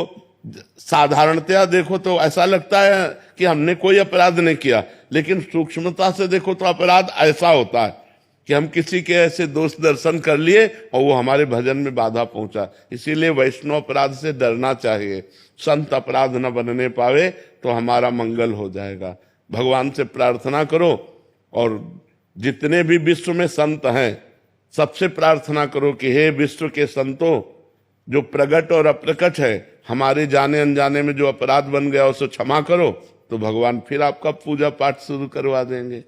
साधारणतया देखो तो ऐसा लगता है कि हमने कोई अपराध नहीं किया, लेकिन सूक्ष्मता से देखो तो अपराध ऐसा होता है कि हम किसी के ऐसे दोष दर्शन कर लिए और वो हमारे भजन में बाधा पहुंचा। इसीलिए वैष्णव अपराध से डरना चाहिए, संत अपराध न बनने पावे तो हमारा मंगल हो जाएगा। भगवान से प्रार्थना करो, और जितने भी विश्व में संत हैं सबसे प्रार्थना करो कि हे विश्व के संतों, जो प्रगट और अप्रकट है, हमारे जाने अनजाने में जो अपराध बन गया उसे क्षमा करो, तो भगवान फिर आपका पूजा पाठ शुरू करवा देंगे।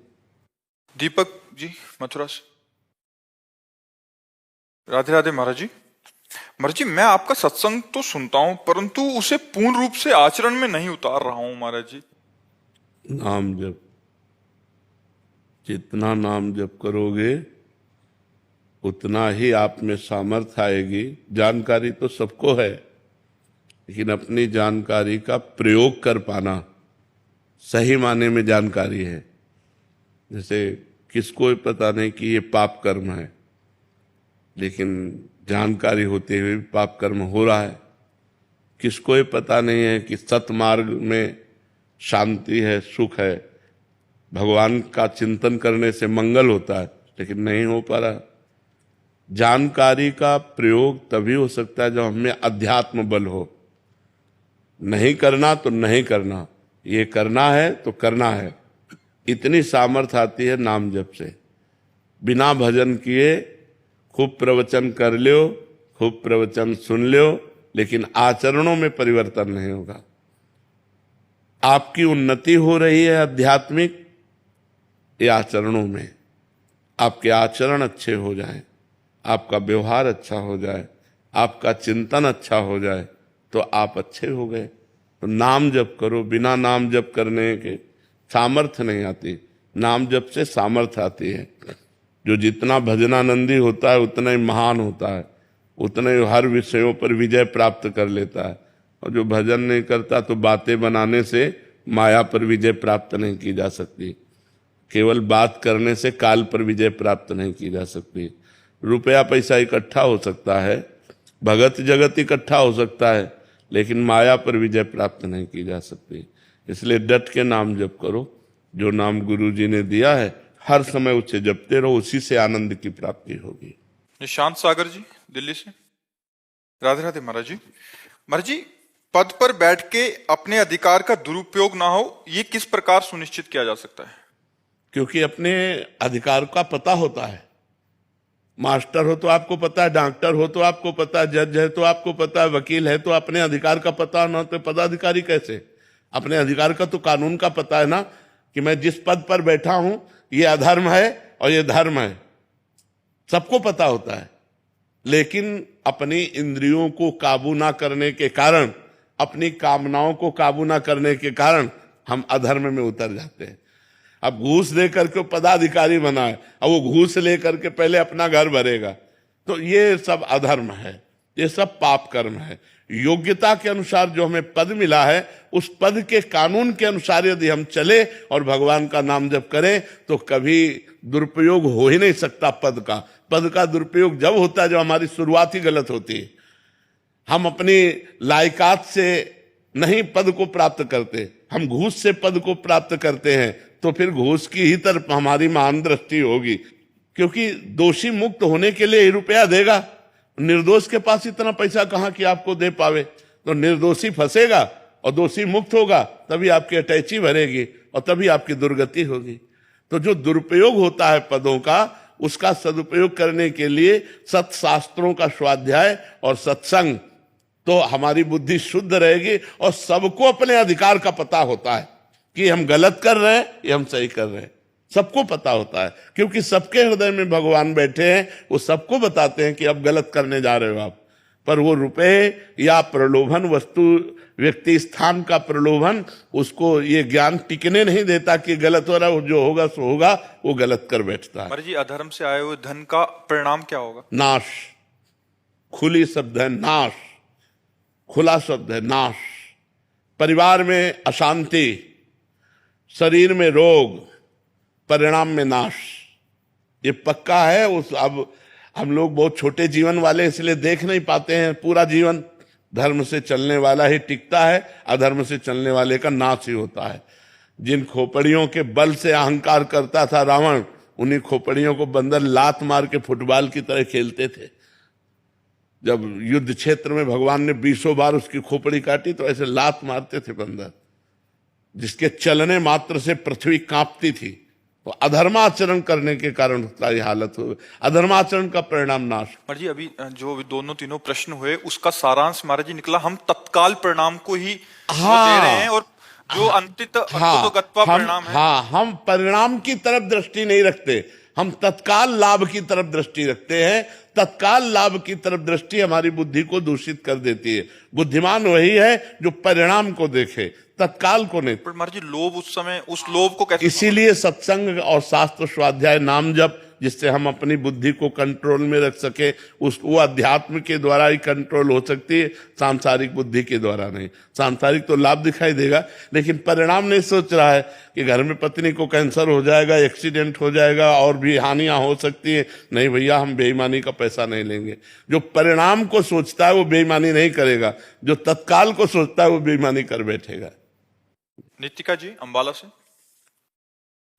दीपक जी मथुरा से। राधे राधे महाराज जी। महाराज जी, मैं आपका सत्संग तो सुनता हूं, परंतु उसे पूर्ण रूप से आचरण में नहीं उतार रहा हूं महाराज जी। नाम जप, जितना नाम जप करोगे उतना ही आप में सामर्थ्य आएगी। जानकारी तो सबको है, लेकिन अपनी जानकारी का प्रयोग कर पाना सही माने में जानकारी है। जैसे किसको भी पता नहीं कि ये पाप कर्म है, लेकिन जानकारी होते हुए भी पाप कर्म हो रहा है। किसको ये पता नहीं है कि सतमार्ग में शांति है, सुख है, भगवान का चिंतन करने से मंगल होता है, लेकिन नहीं हो पा रहा। जानकारी का प्रयोग तभी हो सकता है जब हमें अध्यात्म बल हो। नहीं करना तो नहीं करना, ये करना है तो करना है, इतनी सामर्थ्य आती है नाम जप से। बिना भजन किए खूब प्रवचन कर लो, खूब प्रवचन सुन लो, लेकिन आचरणों में परिवर्तन नहीं होगा। आपकी उन्नति हो रही है आध्यात्मिक, ये आचरणों में। आपके आचरण अच्छे हो जाए, आपका व्यवहार अच्छा हो जाए, आपका चिंतन अच्छा हो जाए, तो आप अच्छे हो गए। तो नाम जप करो, बिना नाम जप करने के सामर्थ्य नहीं आती, नाम जप से सामर्थ्य आती है। जो जितना भजनानंदी होता है उतना ही महान होता है, उतना ही हर विषयों पर विजय प्राप्त कर लेता है। और जो भजन नहीं करता तो बातें बनाने से माया पर विजय प्राप्त नहीं की जा सकती, केवल बात करने से काल पर विजय प्राप्त नहीं की जा सकती। रुपया पैसा इकट्ठा हो सकता है, भगत जगत इकट्ठा हो सकता है, लेकिन माया पर विजय प्राप्त नहीं की जा सकती। इसलिए डट के नाम जप करो, जो नाम गुरु जी ने दिया है हर समय उसे जपते रहो, उसी से आनंद की प्राप्ति होगी। निशांत सागर जी दिल्ली से। राधे राधे महाराज जी। महाराज जी, पद पर बैठ के अपने अधिकार का दुरुपयोग ना हो, ये किस प्रकार सुनिश्चित किया जा सकता है? क्योंकि अपने अधिकार का पता होता है, मास्टर हो तो आपको पता है, डॉक्टर हो तो आपको पता है, जज है तो आपको पता है, वकील है तो अपने अधिकार का पता ना, तो पदाधिकारी कैसे? अपने अधिकार का तो कानून का पता है ना, कि मैं जिस पद पर बैठा हूं ये अधर्म है और ये धर्म है, सबको पता होता है। लेकिन अपनी इंद्रियों को काबू ना करने के कारण, अपनी कामनाओं को काबू ना करने के कारण हम अधर्म में उतर जाते हैं। अब घूस लेकर के पदाधिकारी बना है, अब वो घूस लेकर के पहले अपना घर भरेगा, तो ये सब अधर्म है, ये सब पाप कर्म है। योग्यता के अनुसार जो हमें पद मिला है, उस पद के कानून के अनुसार यदि हम चले और भगवान का नाम जप करें तो कभी दुरुपयोग हो ही नहीं सकता पद का। पद का दुरुपयोग जब होता है जब हमारी शुरुआत ही गलत होती है। हम अपनी लायकात से नहीं पद को प्राप्त करते, हम घूस से पद को प्राप्त करते हैं, तो फिर घूस की ही तरफ हमारी महान दृष्टि होगी। क्योंकि दोषी मुक्त होने के लिए ही रुपया देगा, निर्दोष के पास इतना पैसा कहां कि आपको दे पावे। तो निर्दोषी फंसेगा और दोषी मुक्त होगा, तभी आपकी अटैची भरेगी और तभी आपकी दुर्गति होगी। तो जो दुरुपयोग होता है पदों का, उसका सदुपयोग करने के लिए सत्शास्त्रों का स्वाध्याय और सत्संग, तो हमारी बुद्धि शुद्ध रहेगी और सबको अपने अधिकार का पता होता है कि हम गलत कर रहे हैं या हम सही कर रहे हैं, सबको पता होता है। क्योंकि सबके हृदय में भगवान बैठे हैं, वो सबको बताते हैं कि अब गलत करने जा रहे हो आप। पर वो रुपए या प्रलोभन, वस्तु, व्यक्ति, स्थान का प्रलोभन, उसको ये ज्ञान टिकने नहीं देता कि गलत हो रहा है, जो होगा सो होगा, वो गलत कर बैठता है। महाराज जी, अधर्म से आए हुए धन का परिणाम क्या होगा? नाश। खुली शब्द है नाश, खुला शब्द है नाश। परिवार में अशांति, शरीर में रोग, परिणाम में नाश, ये पक्का है। उस अब हम लोग बहुत छोटे जीवन वाले इसलिए देख नहीं पाते हैं पूरा जीवन। धर्म से चलने वाला ही टिकता है, अधर्म से चलने वाले का नाश ही होता है। जिन खोपड़ियों के बल से अहंकार करता था रावण, उन्हीं खोपड़ियों को बंदर लात मार के फुटबॉल की तरह खेलते थे। जब युद्ध क्षेत्र में भगवान ने 20 बार उसकी खोपड़ी काटी, तो ऐसे लात मारते थे बंदर, जिसके चलने मात्र से पृथ्वी कांपती थी। तो अधर्माचरण करने के कारण उसका ये हालत हो, अधर्माचरण का परिणाम नाश। महाराज जी, अभी जो दोनों तीनों प्रश्न हुए उसका सारांश महाराज जी निकला, हम तत्काल परिणाम को ही दे रहे हैं और जो अंततोगत्वा परिणाम है। हाँ, हम परिणाम की तरफ दृष्टि नहीं रखते, हम तत्काल लाभ की तरफ दृष्टि रखते हैं। तत्काल लाभ की तरफ दृष्टि हमारी बुद्धि को दूषित कर देती है। बुद्धिमान वही है जो परिणाम को देखे, तत्काल को नहीं। पर महाराज जी, लोभ उस समय, उस लोभ को कैसे? इसीलिए सत्संग और शास्त्र स्वाध्याय, नाम जप, जिससे हम अपनी बुद्धि को कंट्रोल में रख सके, वो अध्यात्म के द्वारा ही कंट्रोल हो सकती है, सांसारिक बुद्धि के द्वारा नहीं। सांसारिक तो लाभ दिखाई देगा, लेकिन परिणाम नहीं सोच रहा है कि घर में पत्नी को कैंसर हो जाएगा, एक्सीडेंट हो जाएगा और भी हानियां हो सकती है। नहीं भैया, हम बेईमानी का पैसा नहीं लेंगे। जो परिणाम को सोचता है वो बेईमानी नहीं करेगा, जो तत्काल को सोचता है वो बेईमानी कर बैठेगा। नितिका जी अंबाला से।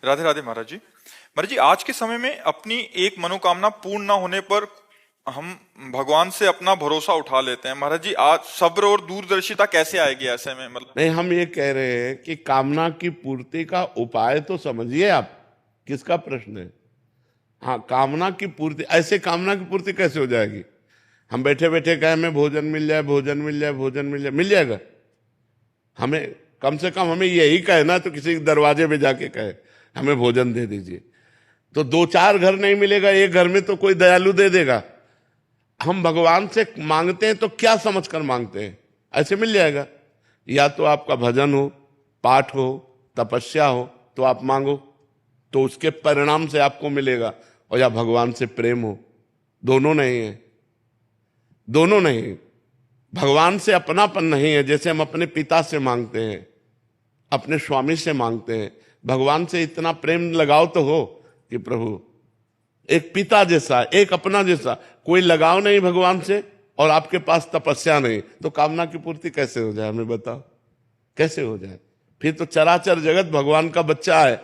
राधे राधे महाराज जी। महाराज जी, आज के समय में अपनी एक मनोकामना पूर्ण ना होने पर हम भगवान से अपना भरोसा उठा लेते हैं। महाराज जी, आज सब्र और दूरदर्शिता कैसे आएगी ऐसे में? मतलब नहीं, हम ये कह रहे हैं कि कामना की पूर्ति का उपाय तो समझिए आप, किसका प्रश्न है? हाँ, कामना की पूर्ति, ऐसे कामना की पूर्ति कैसे हो जाएगी? हम बैठे बैठे कहें हमें भोजन मिल जाए, भोजन मिल जाए, भोजन मिल जाए, मिल जाएगा? हमें कम से कम हमें यही कहे ना, तो किसी के दरवाजे पे जाके कहे हमें भोजन दे दीजिए, तो 2-4 घर नहीं मिलेगा, एक घर में तो कोई दयालु दे देगा। हम भगवान से मांगते हैं तो क्या समझकर मांगते हैं? ऐसे मिल जाएगा? या तो आपका भजन हो, पाठ हो, तपस्या हो, तो आप मांगो, तो उसके परिणाम से आपको मिलेगा। और या भगवान से प्रेम हो, दोनों नहीं है, दोनों नहीं। भगवान से अपनापन नहीं है, जैसे हम अपने पिता से मांगते हैं, अपने स्वामी से मांगते हैं। भगवान से इतना प्रेम लगाव तो हो कि प्रभु एक पिता जैसा, एक अपना जैसा, कोई लगाव नहीं भगवान से, और आपके पास तपस्या नहीं, तो कामना की पूर्ति कैसे हो जाए? हमें बताओ, कैसे हो जाए? फिर तो चराचर जगत भगवान का बच्चा है,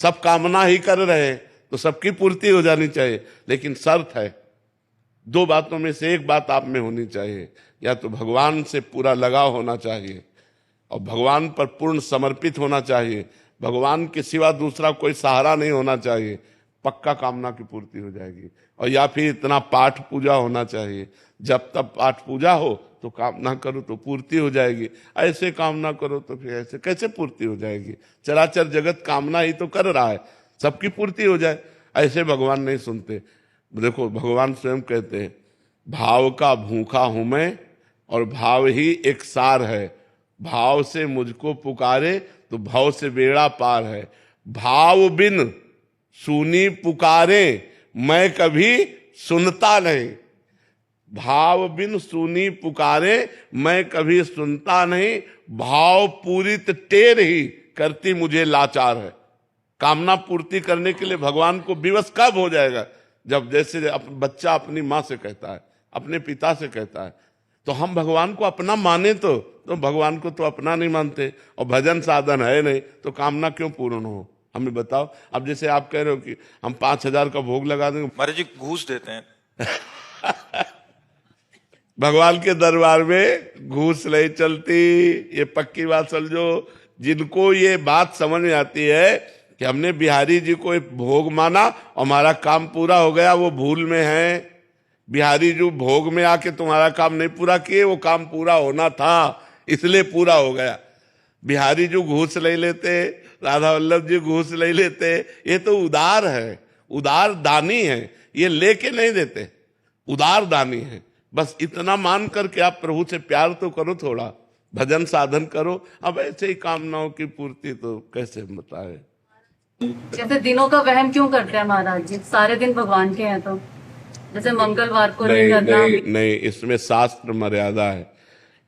सब कामना ही कर रहे हैं, तो सबकी पूर्ति हो जानी चाहिए। लेकिन शर्त है, 2 बातों में से एक बात आप में होनी चाहिए, या तो भगवान से पूरा लगाव होना चाहिए और भगवान पर पूर्ण समर्पित होना चाहिए। भगवान के सिवा दूसरा कोई सहारा नहीं होना चाहिए। पक्का कामना की पूर्ति हो जाएगी। और या फिर इतना पाठ पूजा होना चाहिए, जब तक पाठ पूजा हो तो कामना करो तो पूर्ति हो जाएगी, ऐसे कामना करो तो फिर ऐसे कैसे पूर्ति हो जाएगी। चराचर जगत कामना ही तो कर रहा है सबकी पूर्ति हो जाए, ऐसे भगवान नहीं सुनते। देखो भगवान स्वयं कहते हैं, भाव का भूखा हूं मैं और भाव ही एक सार है, भाव से मुझको पुकारे तो भाव से बेड़ा पार है। भाव बिन सुनी पुकारे मैं कभी सुनता नहीं, भाव बिन सुनी पुकारे मैं कभी सुनता नहीं, भाव पूरित टेर ही करती मुझे लाचार है। कामना पूर्ति करने के लिए भगवान को विवश कब हो जाएगा? जब जैसे बच्चा अपनी माँ से कहता है, अपने पिता से कहता है, तो हम भगवान को अपना माने तो भगवान को तो अपना नहीं मानते, और भजन साधन है नहीं तो कामना क्यों पूर्ण हो? हमें बताओ। अब जैसे आप कह रहे हो कि हम 5,000 का भोग लगा देंगे, महाराज जी घूस देते हैं। भगवान के दरबार में घूस नहीं चलती, ये पक्की बात समझो। जिनको ये बात समझ में आती है कि हमने बिहारी जी को एक भोग माना और हमारा काम पूरा हो गया, वो भूल में है। बिहारी जी भोग में आके तुम्हारा काम नहीं पूरा किए, वो काम पूरा होना था इसलिए पूरा हो गया। बिहारी जी घूस नहीं लेते, राधा वल्लभ जी घूस नहीं लेते, ये तो उदार है, उदार दानी है, ये लेके नहीं देते, उदार दानी है। बस इतना मान करके आप प्रभु से प्यार तो करो, थोड़ा भजन साधन करो। अब ऐसे ही कामनाओं की पूर्ति तो कैसे बताए। जैसे दिनों का वहम क्यों करते हैं महाराज जी? सारे दिन भगवान के हैं तो जैसे मंगलवार को नहीं करना। नहीं, इसमें शास्त्र मर्यादा है,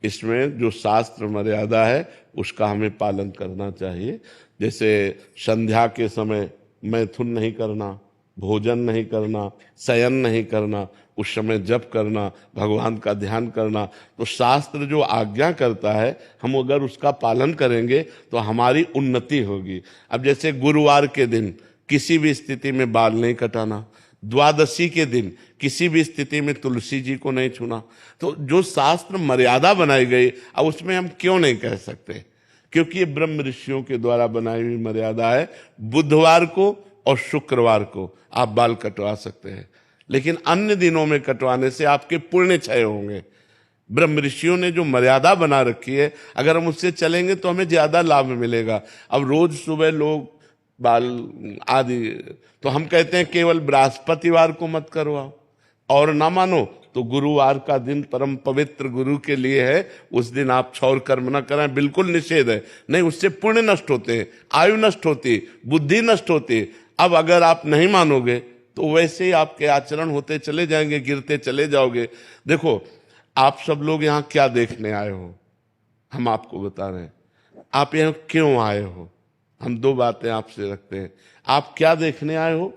इसमें जो शास्त्र मर्यादा है उसका हमें पालन करना चाहिए। जैसे संध्या के समय मैथुन नहीं करना, भोजन नहीं करना, शयन नहीं करना, उस समय जप करना, भगवान का ध्यान करना, तो शास्त्र जो आज्ञा करता है हम अगर उसका पालन करेंगे तो हमारी उन्नति होगी। अब जैसे गुरुवार के दिन किसी भी स्थिति में बाल नहीं कटाना, द्वादशी के दिन किसी भी स्थिति में तुलसी जी को नहीं छूना, तो जो शास्त्र मर्यादा बनाई गई अब उसमें हम क्यों नहीं कह सकते? क्योंकि ये ब्रह्म ऋषियों के द्वारा बनाई हुई मर्यादा है। बुधवार को और शुक्रवार को आप बाल कटवा सकते हैं, लेकिन अन्य दिनों में कटवाने से आपके पुण्य क्षय होंगे। ब्रह्म ऋषियों ने जो मर्यादा बना रखी है, अगर हम उससे चलेंगे तो हमें ज्यादा लाभ मिलेगा। अब रोज सुबह लोग बाल आदि, तो हम कहते हैं केवल बृहस्पतिवार को मत करवाओ, और ना मानो तो गुरुवार का दिन परम पवित्र गुरु के लिए है, उस दिन आप क्षौर कर्म न करें, बिल्कुल निषेध है। नहीं, उससे पुण्य नष्ट होते हैं, आयु नष्ट होती, बुद्धि नष्ट होती। अब अगर आप नहीं मानोगे तो वैसे ही आपके आचरण होते चले जाएंगे, गिरते चले जाओगे। देखो आप सब लोग यहाँ क्या देखने आए हो, हम आपको बता रहे हैं। आप यहाँ क्यों आए हो? हम दो बातें आपसे रखते हैं, आप क्या देखने आए हो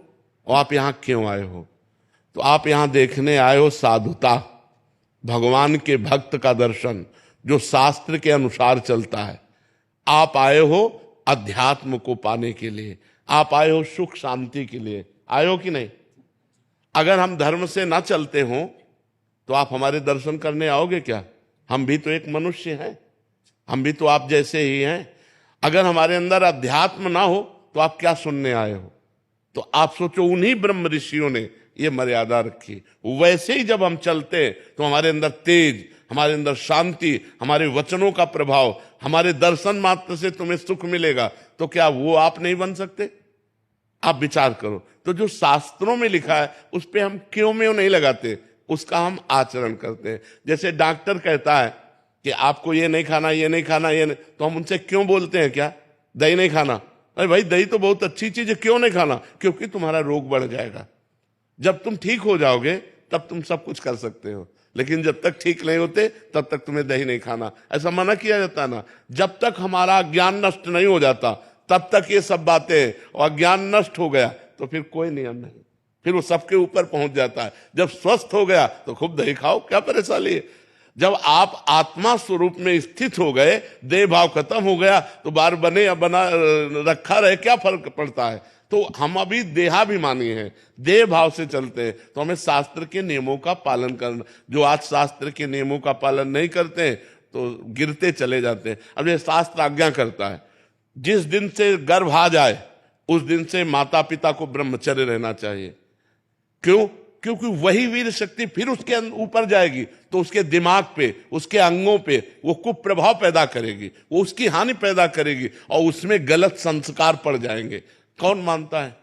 और आप यहाँ क्यों आए हो? तो आप यहाँ देखने आए हो साधुता, भगवान के भक्त का दर्शन जो शास्त्र के अनुसार चलता है। आप आए हो अध्यात्म को पाने के लिए, आप आए हो सुख शांति के लिए, आए हो कि नहीं? अगर हम धर्म से ना चलते हो तो आप हमारे दर्शन करने आओगे क्या? हम भी तो एक मनुष्य हैं, हम भी तो आप जैसे ही हैं। अगर हमारे अंदर अध्यात्म ना हो तो आप क्या सुनने आए हो? तो आप सोचो, उन्हीं ब्रह्म ऋषियों ने ये मर्यादा रखी। वैसे ही जब हम चलते तो हमारे अंदर तेज, हमारे अंदर शांति, हमारे वचनों का प्रभाव, हमारे दर्शन मात्र से तुम्हें सुख मिलेगा। तो क्या वो आप नहीं बन सकते? आप विचार करो। तो जो शास्त्रों में लिखा है उस पे हम क्यों में नहीं लगाते, उसका हम आचरण करते हैं। जैसे डॉक्टर कहता है कि आपको ये नहीं खाना, ये नहीं खाना, ये नहीं, तो हम उनसे क्यों बोलते हैं क्या दही नहीं खाना? अरे भाई दही तो बहुत अच्छी चीज है, क्यों नहीं खाना? क्योंकि तुम्हारा रोग बढ़ जाएगा। जब तुम ठीक हो जाओगे तब तुम सब कुछ कर सकते हो, लेकिन जब तक ठीक नहीं होते तब तक तुम्हें दही नहीं खाना, ऐसा मना किया जाता ना। जब तक हमारा ज्ञान नष्ट नहीं हो जाता तब तक ये सब बातें, और ज्ञान नष्ट हो गया तो फिर कोई नियम नहीं, फिर वो सबके ऊपर पहुंच जाता है। जब स्वस्थ हो गया तो खूब दही खाओ, क्या परेशानी है? जब आप आत्मा स्वरूप में स्थित हो गए, देह भाव खत्म हो गया, तो बार बने या बना रखा रहे, क्या फर्क पड़ता है? तो हम अभी देहाभिमानी हैं, देह भाव से चलते हैं, तो हमें शास्त्र के नियमों का पालन करना। जो आज शास्त्र के नियमों का पालन नहीं करते हैं तो गिरते चले जाते हैं। अब ये शास्त्र आज्ञा करता है, जिस दिन से गर्भ आ जाए उस दिन से माता पिता को ब्रह्मचर्य रहना चाहिए। क्यों? क्योंकि वही वीर शक्ति फिर उसके ऊपर जाएगी तो उसके दिमाग पे, उसके अंगों पे वो कुप्रभाव पैदा करेगी, वो उसकी हानि पैदा करेगी और उसमें गलत संस्कार पड़ जाएंगे। कौन मानता है?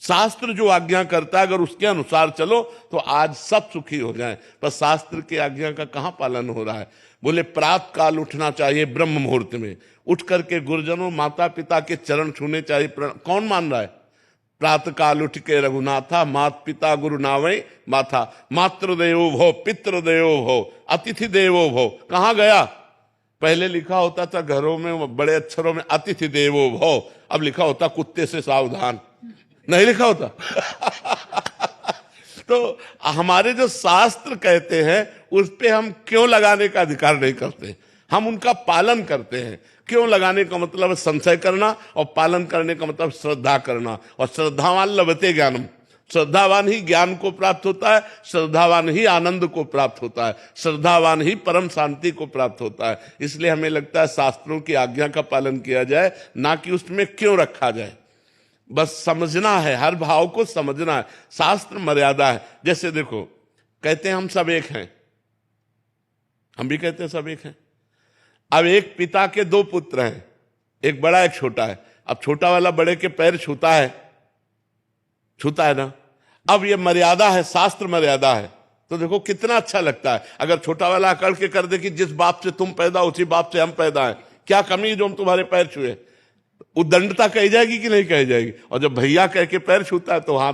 शास्त्र जो आज्ञा करता है अगर उसके अनुसार चलो तो आज सब सुखी हो जाएं, पर शास्त्र की आज्ञा का कहां पालन हो रहा है? बोले प्रातः काल उठना चाहिए, ब्रह्म मुहूर्त में उठ करके गुरुजनों माता पिता के चरण छूने चाहिए। कौन मान रहा है? प्रातः काल उठ के रघुनाथा, मात पिता गुरु नावै माथा, मातृदेवो भव पितृदेवो भव अतिथि देवो भव। कहां गया? पहले लिखा होता था घरों में बड़े अक्षरों में अतिथि देवो भव, अब लिखा होता कुत्ते से सावधान, नहीं लिखा होता। तो हमारे जो शास्त्र कहते हैं उस पे हम क्यों लगाने का अधिकार नहीं करते? हम उनका पालन करते हैं। क्यों लगाने का मतलब है संशय करना और पालन करने का मतलब श्रद्धा करना। और श्रद्धावान लभते ज्ञानम, श्रद्धावान ही ज्ञान को प्राप्त होता है, श्रद्धावान ही आनंद को प्राप्त होता है, श्रद्धावान ही परम शांति को प्राप्त होता है। इसलिए हमें लगता है शास्त्रों की आज्ञा का पालन किया जाए, ना कि उसमें क्यों रखा जाए। बस समझना है, हर भाव को समझना है। शास्त्र मर्यादा है। जैसे देखो, कहते हैं हम सब एक हैं, हम भी कहते हैं सब एक हैं। अब एक पिता के दो पुत्र हैं, एक बड़ा एक छोटा है। अब छोटा वाला बड़े के पैर छूता है ना। अब ये मर्यादा है, शास्त्र मर्यादा है। तो देखो कितना अच्छा लगता है अगर छोटा वाला अकड़ के कर दे कि जिस बाप से तुम पैदा उसी बाप से हम पैदा हैं, क्या कमी जो हम तुम्हारे पैर छुए। उद्दंडता कही जाएगी कि नहीं कही जाएगी? और जब भैया कह के पैर छूता है तो हाथ।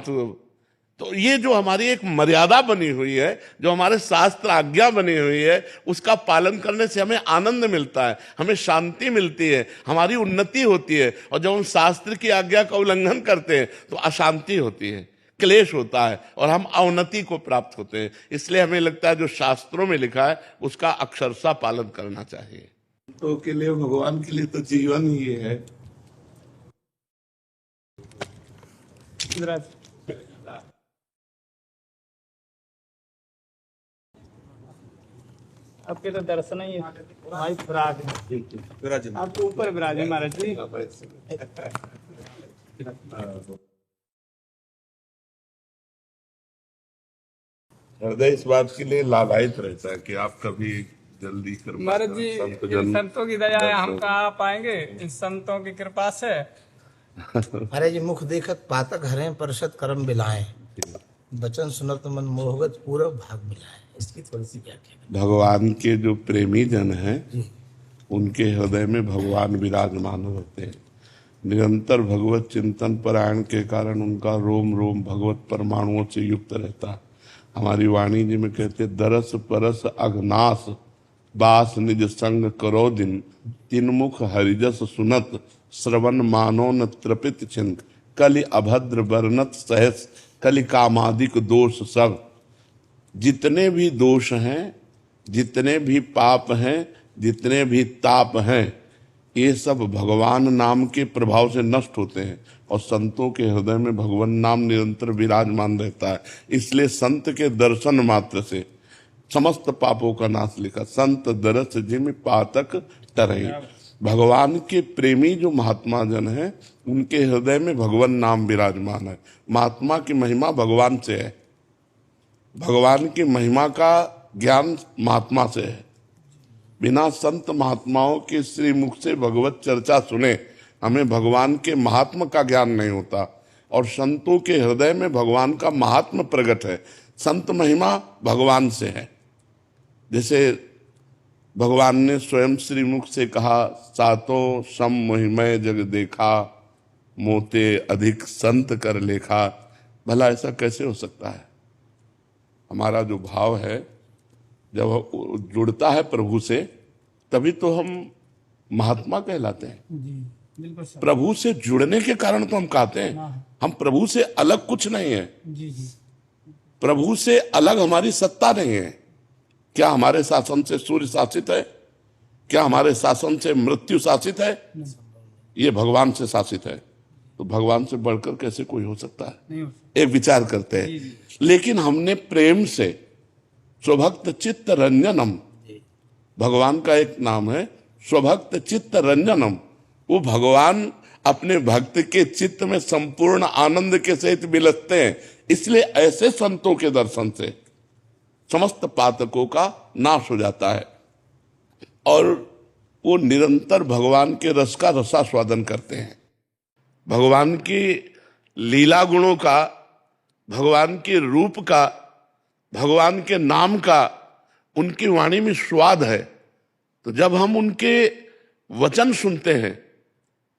तो ये जो हमारी एक मर्यादा बनी हुई है, जो हमारे शास्त्र आज्ञा बनी हुई है, उसका पालन करने से हमें आनंद मिलता है, हमें शांति मिलती है, हमारी उन्नति होती है। और जब हम शास्त्र की आज्ञा का उल्लंघन करते हैं तो अशांति होती है, क्लेश होता है और हम अवनति को प्राप्त होते हैं। इसलिए हमें लगता है जो शास्त्रों में लिखा है उसका अक्षरशः पालन करना चाहिए। तो के लिए भगवान के लिए तो जीवन ही है। आपके तो दर्शन ही भाई विराज आपके ऊपर विराज है महाराज जी। हृदय इस बात के लिए लालायित रहता है कि आप कभी जल्दी कर महाराज जी, इन संतों की दया है, हम कहाँ पाएंगे इन संतों की कृपा से। महाराज जी, मुख देखत पातक हरें परिषद कर्म बिलाएं, वचन सुनत मन मोहगत पूरा भाग मिलाएं। इसकी थोड़ी सी व्याख्या। भगवान के जो प्रेमी जन हैं उनके हृदय में भगवान विराजमान होते हैं। निरंतर भगवत चिंतन परायण के कारण उनका रोम रोम भगवत परमाणुओं से युक्त रहता है। हमारी वाणी जी में कहते दरस परस अघनास बास निज संग करो दिन, तिनमुख हरिजस सुनत श्रवण मानो न त्रपित चिंत, कलि अभद्र वर्णत सहस कलि कामादिक दोष सब। जितने भी दोष हैं, जितने भी पाप हैं, जितने भी ताप हैं, ये सब भगवान नाम के प्रभाव से नष्ट होते हैं और संतों के हृदय में भगवान नाम निरंतर विराजमान रहता है। इसलिए संत के दर्शन मात्र से समस्त पापों का नाश लिखा, संत दरस जिम पातक टरई। भगवान के प्रेमी जो महात्मा जन हैं उनके हृदय में भगवान नाम विराजमान है। महात्मा की महिमा भगवान से है, भगवान की महिमा का ज्ञान महात्मा से है। बिना संत महात्माओं के श्री मुख से भगवत चर्चा सुने हमें भगवान के महात्मा का ज्ञान नहीं होता। और संतों के हृदय में भगवान का महात्मा प्रकट है। संत महिमा भगवान से है। जैसे भगवान ने स्वयं श्री मुख से कहा, सातों सम महिमय जग देखा, मोते अधिक संत कर लेखा। भला ऐसा कैसे हो सकता है? हमारा जो भाव है जब जुड़ता है प्रभु से तभी तो हम महात्मा कहलाते हैं। बिल्कुल सर। प्रभु से जुड़ने के कारण तो हम कहते हैं हम प्रभु से अलग कुछ नहीं है। जी जी। प्रभु से अलग हमारी सत्ता नहीं है। क्या हमारे शासन से सूर्य शासित है? क्या हमारे शासन से मृत्यु शासित है? ये भगवान से शासित है। तो भगवान से बढ़कर कैसे कोई हो सकता है? नहीं हो एक विचार करते हैं। लेकिन हमने प्रेम से स्वभक्त चित्त रंजनम, भगवान का एक नाम है स्वभक्त चित्त रंजनम। वो भगवान अपने भक्त के चित्त में संपूर्ण आनंद के सहित बिलसते हैं। इसलिए ऐसे संतों के दर्शन से समस्त पातकों का नाश हो जाता है और वो निरंतर भगवान के रस का रसास्वादन करते हैं। भगवान की लीला गुणों का, भगवान के रूप का, भगवान के नाम का उनकी वाणी में स्वाद है। तो जब हम उनके वचन सुनते हैं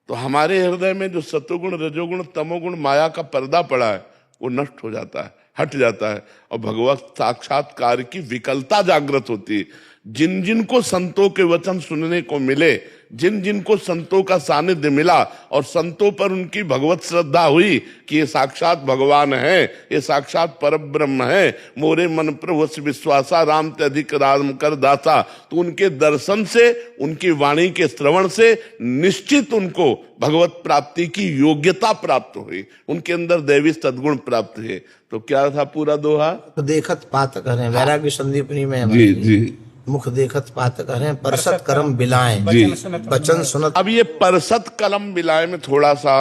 तो हमारे हृदय में जो सतोगुण, रजोगुण, तमोगुण, माया का पर्दा पड़ा है वो नष्ट हो जाता है, हट जाता है और भगवत साक्षात्कार की विकलता जागृत होती है। जिन जिन को संतों के वचन सुनने को मिले, जिन जिन को संतों का सानिध्य मिला और संतों पर उनकी भगवत श्रद्धा हुई कि ये साक्षात भगवान है, ये साक्षात परब्रह्म है, मोरे मन प्रभु विश्वासा, राम ते अधिक राम कर दासा, तो उनके दर्शन से, उनकी वाणी के श्रवण से निश्चित उनको भगवत प्राप्ति की योग्यता प्राप्त हुई, उनके अंदर दैवी सद्गुण प्राप्त हुए। तो क्या था पूरा दोहा? तो देखत पात करें, वैराग्य संदीपनी में जी जी, मुख देखत पात करें, परसत करम बिलाएं, बचन सुनत। अब ये परसत कलम बिलाए में थोड़ा सा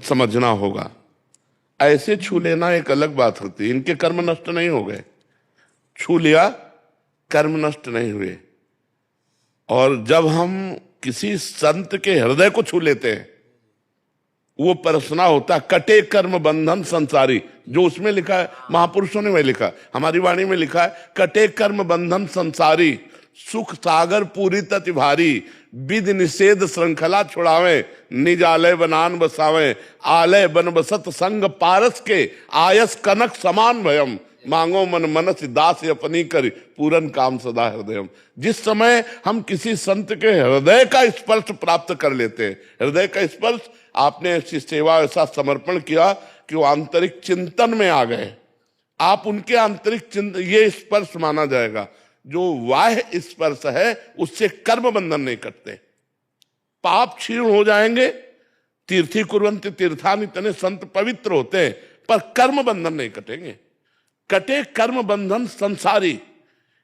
समझना होगा। ऐसे छू लेना एक अलग बात होती है, इनके कर्म नष्ट नहीं हो गए, छू लिया कर्म नष्ट नहीं हुए। और जब हम किसी संत के हृदय को छू लेते हैं वो परसना होता, कटे कर्म बंधन संसारी, जो उसमें लिखा है महापुरुषों ने वही लिखा, हमारी वाणी में लिखा है, कटे कर्म बंधन संसारी, सुख सागर पूरी तति भारी, विधि निषेध श्रृंखला छुड़ावे, निज आलय बनान बसावे, आलय बन बसत संग पारस के, आयस कनक समान भयम, मांगो मन मनस दास अपनी करी, पूरन काम सदा हृदयम। जिस समय हम किसी संत के हृदय का स्पर्श प्राप्त कर लेते हैं, हृदय का स्पर्श, आपने ऐसी सेवा, ऐसा समर्पण किया कि वो आंतरिक चिंतन में आ गए, आप उनके आंतरिक चिंतन, ये स्पर्श माना जाएगा। जो बाह्य स्पर्श है उससे कर्म बंधन नहीं कटते, पाप क्षीण हो जाएंगे, तीर्थी कुर्वन्ति तीर्थानि, इतने संत पवित्र होते हैं, पर कर्म बंधन नहीं कटेंगे। कटे कर्म बंधन संसारी,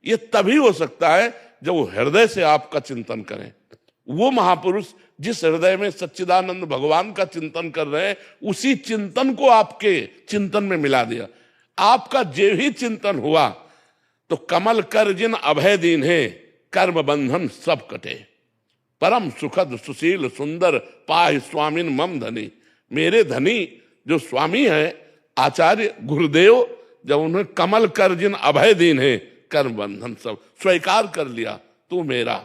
ये तभी हो सकता है जब वो हृदय से आपका चिंतन करें। वो महापुरुष जिस हृदय में सच्चिदानंद भगवान का चिंतन कर रहे हैं, उसी चिंतन को आपके चिंतन में मिला दिया। आपका जे ही चिंतन हुआ तो कमल कर जिन अभय दीन है, कर्म बंधन सब कटे, परम सुखद सुशील सुंदर पाहि स्वामिन मम धनी। मेरे धनी जो स्वामी है आचार्य गुरुदेव, जब उन्हें कमल कर जिन अभय दीन है, कर्म बंधन सब स्वीकार कर लिया, तू मेरा,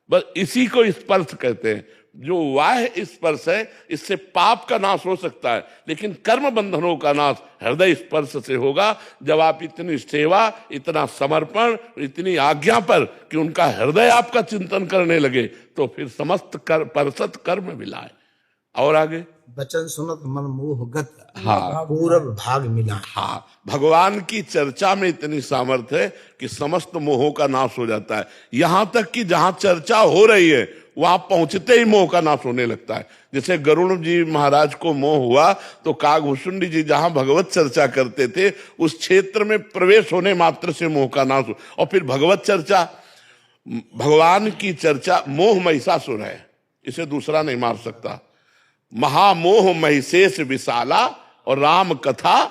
बस इसी को स्पर्श कहते हैं। जो बाह्य स्पर्श है इससे पाप का नाश हो सकता है, लेकिन कर्म बंधनों का नाश हृदय स्पर्श से होगा। जब आप इतनी सेवा, इतना समर्पण, इतनी आज्ञा पर कि उनका हृदय आपका चिंतन करने लगे, तो फिर समस्त परसत कर्म मिलाए। और आगे, बचन सुनत मन मोहगत, हाँ, पूरब भाग मिला। हाँ, भगवान की चर्चा में इतनी सामर्थ्य है कि समस्त मोहों का नाश हो जाता है। यहां तक कि जहां चर्चा हो रही है वहां पहुंचते ही मोह का नाश होने लगता है। जैसे गरुड़ जी महाराज को मोह हुआ तो कागभूषुंडी जी जहां भगवत चर्चा करते थे उस क्षेत्र में प्रवेश होने मात्र से मोह का नाश हो। और फिर भगवत चर्चा, भगवान की चर्चा, मोह महिषासुर है, इसे दूसरा नहीं मार सकता। महामोह महिषेष विशाला और राम कथा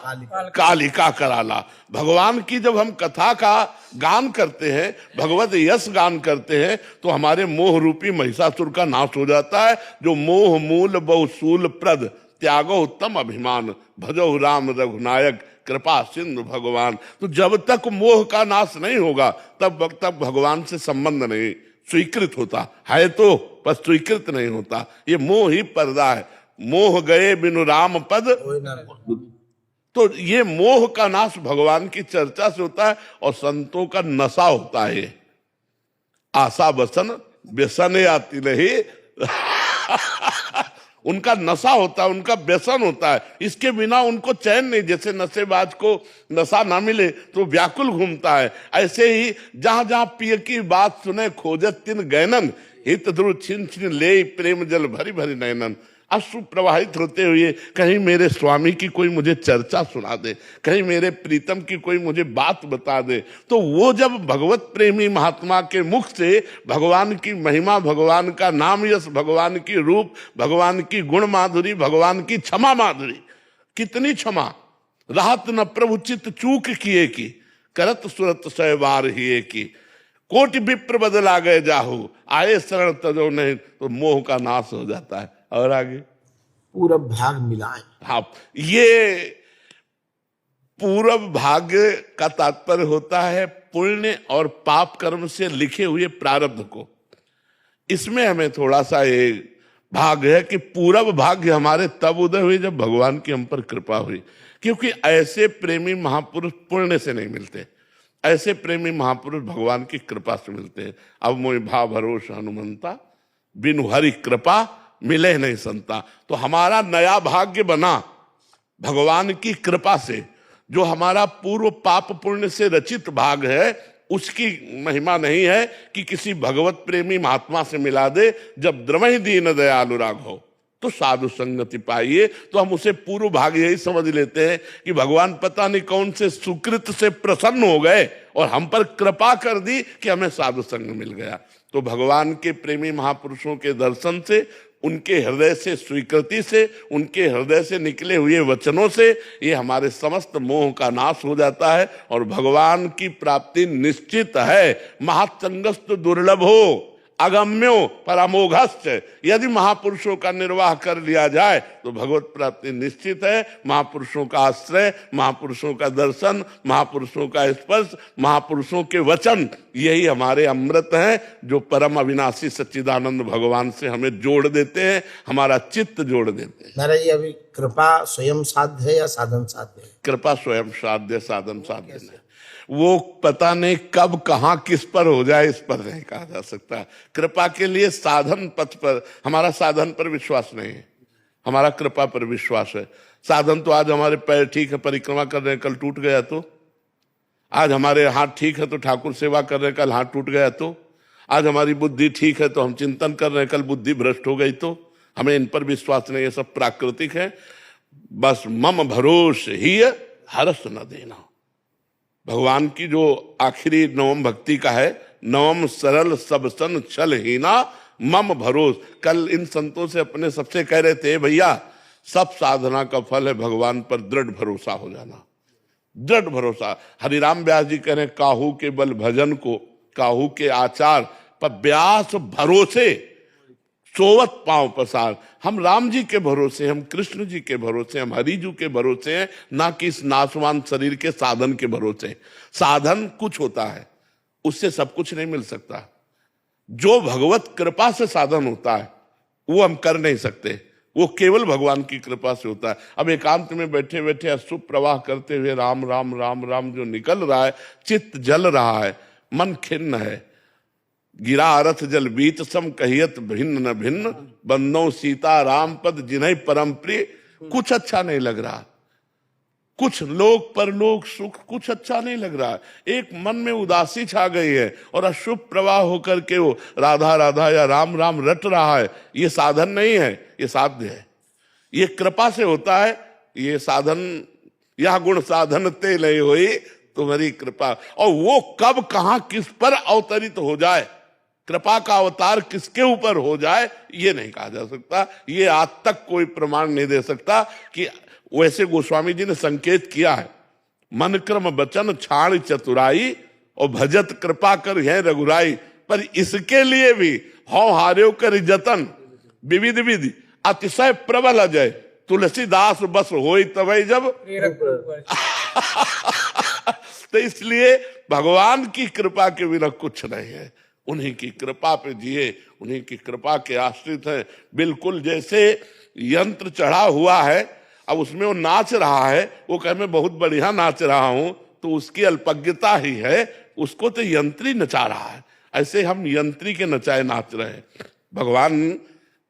कालिका कराला। भगवान की जब हम कथा का गान करते हैं, भगवत यश गान करते हैं, तो हमारे मोह रूपी महिषासुर का नाश हो जाता है। जो मोह मूल बहुसूल प्रद, त्यागो उत्तम अभिमान, भजो राम रघुनायक, कृपा सिंधु भगवान। तो जब तक मोह का नाश नहीं होगा तब तक भगवान से संबंध नहीं स्वीकृत होता है, तो पर स्वीकृत नहीं होता। ये मोह ही पर्दा है, मोह गए बिनु राम पद। तो ये मोह का नाश भगवान की चर्चा से होता है और संतों का नशा होता है। आशा बसन व्यसन आती नहीं उनका नशा होता है, उनका व्यसन होता है, इसके बिना उनको चैन नहीं। जैसे नशेबाज को नशा ना मिले तो व्याकुल घूमता है, ऐसे ही जहां जहां पिय की बात सुने खोजत तिन गैनन, हित ध्रुव छिन छिन ले प्रेम जल भरी भरी नैनन। अश्रु प्रवाहित होते हुए कहीं मेरे स्वामी की कोई मुझे चर्चा सुना दे, कहीं मेरे प्रीतम की कोई मुझे बात बता दे। तो वो जब भगवत प्रेमी महात्मा के मुख से भगवान की महिमा, भगवान का नाम यश, भगवान की रूप, भगवान की गुण माधुरी, भगवान की क्षमा माधुरी, कितनी क्षमा, राहत न प्रभु चित चूक किए की, करत सुरत सहवार हिए की, कोटि विप्र बदला गए जाहू, आए शरण तजो नहीं, तो मोह का नाश हो जाता है। और आगे पूरब भाग मिलाए। हाँ, ये पूरब भाग्य का तात्पर्य होता है पुण्य और पाप कर्म से लिखे हुए प्रारब्ध को। इसमें हमें थोड़ा सा ये भाग है कि पूरब भाग्य हमारे तब उदय हुए जब भगवान की हम पर कृपा हुई, क्योंकि ऐसे प्रेमी महापुरुष पुण्य से नहीं मिलते, ऐसे प्रेमी महापुरुष भगवान की कृपा से मिलते हैं। अब मोहि भाव भरोस हनुमंता, बिनु हरि कृपा मिले नहीं संता। तो हमारा नया भाग्य बना भगवान की कृपा से। जो हमारा पूर्व पाप पुण्य से रचित भाग है उसकी महिमा नहीं है कि किसी भगवत प्रेमी महात्मा से मिला दे। जब द्रमहि दीन दयालु राघव तो साधु संगति पाइए, तो हम उसे पूर्व भाग यही समझ लेते हैं कि भगवान पता नहीं कौन से सुकृत से प्रसन्न हो गए और हम पर कृपा कर दी कि हमें साधु संग मिल गया। तो भगवान के प्रेमी महापुरुषों के दर्शन से, उनके हृदय से स्वीकृति से, उनके हृदय से निकले हुए वचनों से ये हमारे समस्त मोह का नाश हो जाता है और भगवान की प्राप्ति निश्चित है। महाचंगस्त दुर्लभो अगम्यो परमोघश्च, यदि महापुरुषों का निर्वाह कर लिया जाए तो भगवत प्राप्ति निश्चित है। महापुरुषों का आश्रय, महापुरुषों का दर्शन, महापुरुषों का स्पर्श, महापुरुषों के वचन, यही हमारे अमृत हैं जो परम अविनाशी सच्चिदानंद भगवान से हमें जोड़ देते हैं, हमारा चित्त जोड़ देते हैं। महाराज जी, अभी कृपा स्वयं साध्य है या साधन साध्य है? कृपा स्वयं साध्य, साधन साध्य नहीं। वो पता नहीं कब कहाँ किस पर हो जाए, इस पर नहीं कहा जा सकता। कृपा के लिए साधन पथ पर, हमारा साधन पर विश्वास नहीं है, हमारा कृपा पर विश्वास है। साधन तो आज हमारे पैर ठीक है, परिक्रमा कर रहे हैं, कल टूट गया तो। आज हमारे हाथ ठीक है तो ठाकुर सेवा कर रहे हैं, कल हाथ टूट गया तो। आज हमारी बुद्धि ठीक है तो हम चिंतन कर रहे हैं, कल बुद्धि भ्रष्ट हो गई तो। हमें इन पर विश्वास नहीं है, सब प्राकृतिक है। बस मम भरोस ही हरस न देना। भगवान की जो आखिरी नवम भक्ति का है, नवम सरल सब सन छल हीना मम भरोस। कल इन संतों से अपने सबसे कह रहे थे, भैया सब साधना का फल है भगवान पर दृढ़ भरोसा हो जाना, दृढ़ भरोसा। हरिराम व्यास जी कह रहे हैं, काहू के बल भजन को, काहू के आचार पर व्यास भरोसे सोवत पांव पसार। हम राम जी के भरोसे, हम कृष्ण जी के भरोसे, हम हरि जी के भरोसे हैं, ना कि इस नाशवान शरीर के साधन के भरोसे। साधन कुछ होता है, उससे सब कुछ नहीं मिल सकता। जो भगवत कृपा से साधन होता है वो हम कर नहीं सकते, वो केवल भगवान की कृपा से होता है। अब एकांत में बैठे बैठे अश्रु प्रवाह करते हुए राम राम राम राम जो निकल रहा है, चित्त जल रहा है, मन खिन्न है। गिरा अरथ जल बीत सम कहियत भिन्न न भिन्न, बंदो सीता राम पद जिन्हें परम प्रिय। कुछ अच्छा नहीं लग रहा, कुछ लोक परलोक सुख कुछ अच्छा नहीं लग रहा। एक मन में उदासी छा गई है और अशुभ प्रवाह होकर के वो राधा राधा या राम राम रट रहा है। ये साधन नहीं है, ये साध्य है, ये कृपा से होता है। ये साधन, यह गुण साधन ते नहीं हुई तुम्हारी कृपा। और वो कब कहां किस पर अवतरित हो जाए, कृपा का अवतार किसके ऊपर हो जाए, ये नहीं कहा जा सकता। ये आज तक कोई प्रमाण नहीं दे सकता कि वैसे गोस्वामी जी ने संकेत किया है, मन क्रम वचन छाण चतुराई और भजत कृपा कर है रघुराई। पर इसके लिए भी हौ हार्यो कर जतन विविध विधि अतिशय प्रबल अजय, तुलसीदास बस होई तवै जब। तो इसलिए भगवान की कृपा के बिना कुछ नहीं है। उन्हीं की कृपा पे जिए, उन्हीं की कृपा के आश्रित है। बिल्कुल जैसे यंत्र चढ़ा हुआ है, अब उसमें वो नाच रहा है, वो कहे मैं बहुत बढ़िया नाच रहा हूं, तो उसकी अल्पज्ञता ही है, उसको तो यंत्री नचा रहा है। ऐसे हम यंत्री के नचाए नाच रहे हैं। भगवान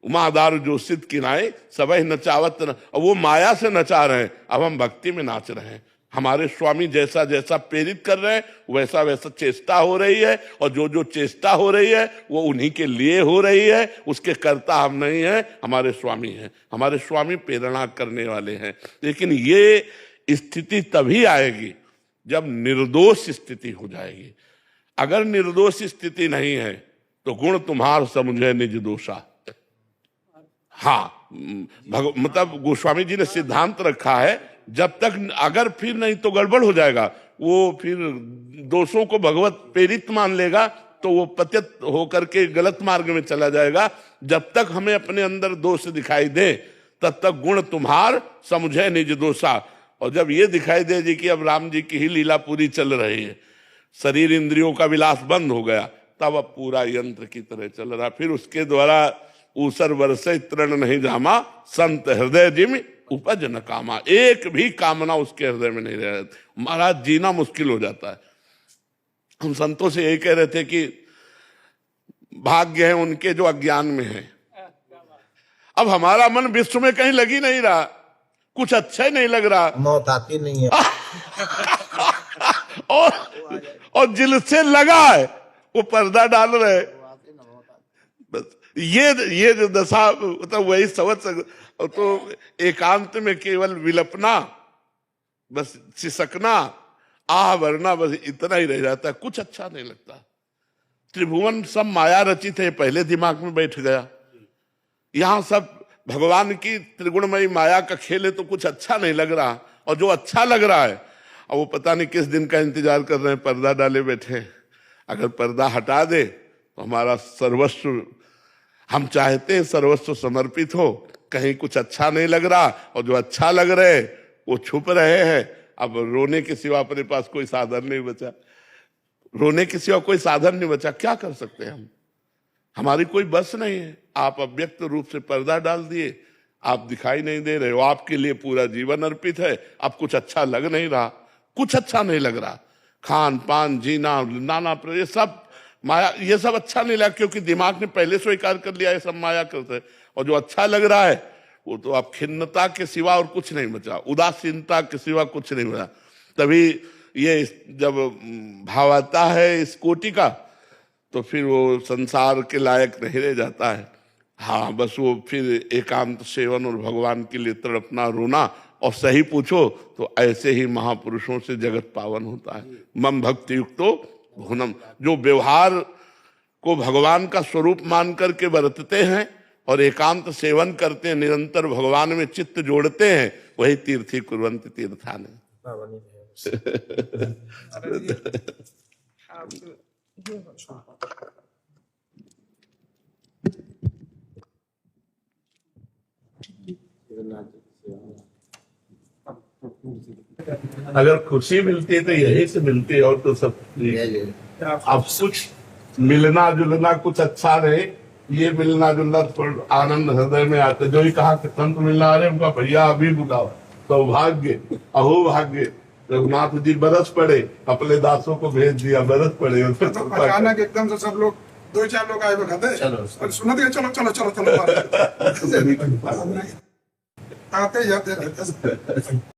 उमादार जो सिद्ध किनाए सबह नचावत न, और वो माया से नचा रहे हैं, अब हम भक्ति में नाच रहे हैं। हमारे स्वामी जैसा जैसा प्रेरित कर रहे हैं वैसा वैसा चेष्टा हो रही है, और जो जो चेष्टा हो रही है वो उन्हीं के लिए हो रही है, उसके कर्ता हम नहीं हैं, हमारे स्वामी हैं। हमारे स्वामी प्रेरणा करने वाले हैं। लेकिन ये स्थिति तभी आएगी जब निर्दोष स्थिति हो जाएगी। अगर निर्दोष स्थिति नहीं है तो गुण तुम्हार समुझे निज दोषा। हाँ, मतलब गोस्वामी जी ने सिद्धांत रखा है, जब तक अगर फिर नहीं तो गड़बड़ हो जाएगा, वो फिर दोषों को भगवत प्रेरित मान लेगा तो वो पतित होकर के गलत मार्ग में चला जाएगा। जब तक हमें अपने अंदर दोष दिखाई दे तब तक गुण तुम्हार समुझे निज दोषा। और जब ये दिखाई दे जी कि अब राम जी की ही लीला पूरी चल रही है, शरीर इंद्रियों का विलास बंद हो गया, तब अब पूरा यंत्र की तरह चल रहा। फिर उसके द्वारा ऊसर वर्षे तृण नहीं जामा, संत हृदय जिम उपज न कामा। एक भी कामना उसके हृदय में नहीं रह, महाराज जीना मुश्किल हो जाता है। हम संतों से यही कह रहे थे कि भाग्य है उनके जो अज्ञान में है। अब हमारा मन विश्व में कहीं लग ही नहीं रहा, कुछ अच्छा ही नहीं लग रहा, मौत आती नहीं है। और जिल से लगा है वो पर्दा डाल रहे। बस ये जो दशा, मतलब वही समझ सकते। तो एकांत में केवल विलपना, बस सिसकना, आह भरना, बस इतना ही रह जाता है, कुछ अच्छा नहीं लगता। त्रिभुवन सब माया रचित है, पहले दिमाग में बैठ गया। यहां सब भगवान की त्रिगुणमयी माया का खेल है तो कुछ अच्छा नहीं लग रहा। और जो अच्छा लग रहा है अब वो पता नहीं किस दिन का इंतजार कर रहे हैं, पर्दा डाले बैठे। अगर पर्दा हटा दे तो हमारा सर्वस्व, हम चाहते हैं सर्वस्व समर्पित हो, कहीं कुछ अच्छा नहीं लग रहा, और जो अच्छा लग रहे वो छुप रहे हैं। अब रोने के सिवा अपने पास कोई साधन नहीं बचा, रोने के सिवा कोई साधन नहीं बचा, क्या कर सकते हैं हम? हमारी कोई बस नहीं है। आप अव्यक्त रूप से पर्दा डाल दिए, आप दिखाई नहीं दे रहे हो, आपके लिए पूरा जीवन अर्पित है, अब कुछ अच्छा लग नहीं रहा, कुछ अच्छा नहीं लग रहा। खान पान, जीना, नाना ये सब माया, ये सब अच्छा नहीं लगा, क्योंकि दिमाग ने पहले स्वीकार कर लिया ये सब माया करते है। और जो अच्छा लग रहा है वो तो आप खिन्नता के सिवा और कुछ नहीं बचा, उदासीनता के सिवा कुछ नहीं बचा। तभी ये जब भाव आता है इस कोटि का तो फिर वो संसार के लायक नहीं रह जाता है। हाँ, बस वो फिर एकांत सेवन और भगवान के लिए तड़पना, रोना। और सही पूछो तो ऐसे ही महापुरुषों से जगत पावन होता है। मम भक्ति युक्तो भुवनम, जो व्यवहार को भगवान का स्वरूप मान करके बरतते हैं और एकांत सेवन करते हैं, निरंतर भगवान में चित्त जोड़ते हैं, वही तीर्थी कुर्वन्ति तीर्थानि। अगर खुशी मिलती है तो यही से मिलती है, और तो सब अब कुछ मिलना जुलना कुछ अच्छा रहे, ये मिलना जुलना थोड़ा आनंद हृदय में आता। जो ही कहा कि संत मिलना आ रहे, उनका भैया अभी बुलाओ। सौभाग्य अहो भाग्य, रघुनाथ जी बरस पड़े, अपने दासों को भेज दिया, बरस पड़े। तो अचानक एकदम से सब लोग, 2-4 लोग आए हुए खाते, सुना दिया, चलो चलो चलो चलो आते जाते रहते।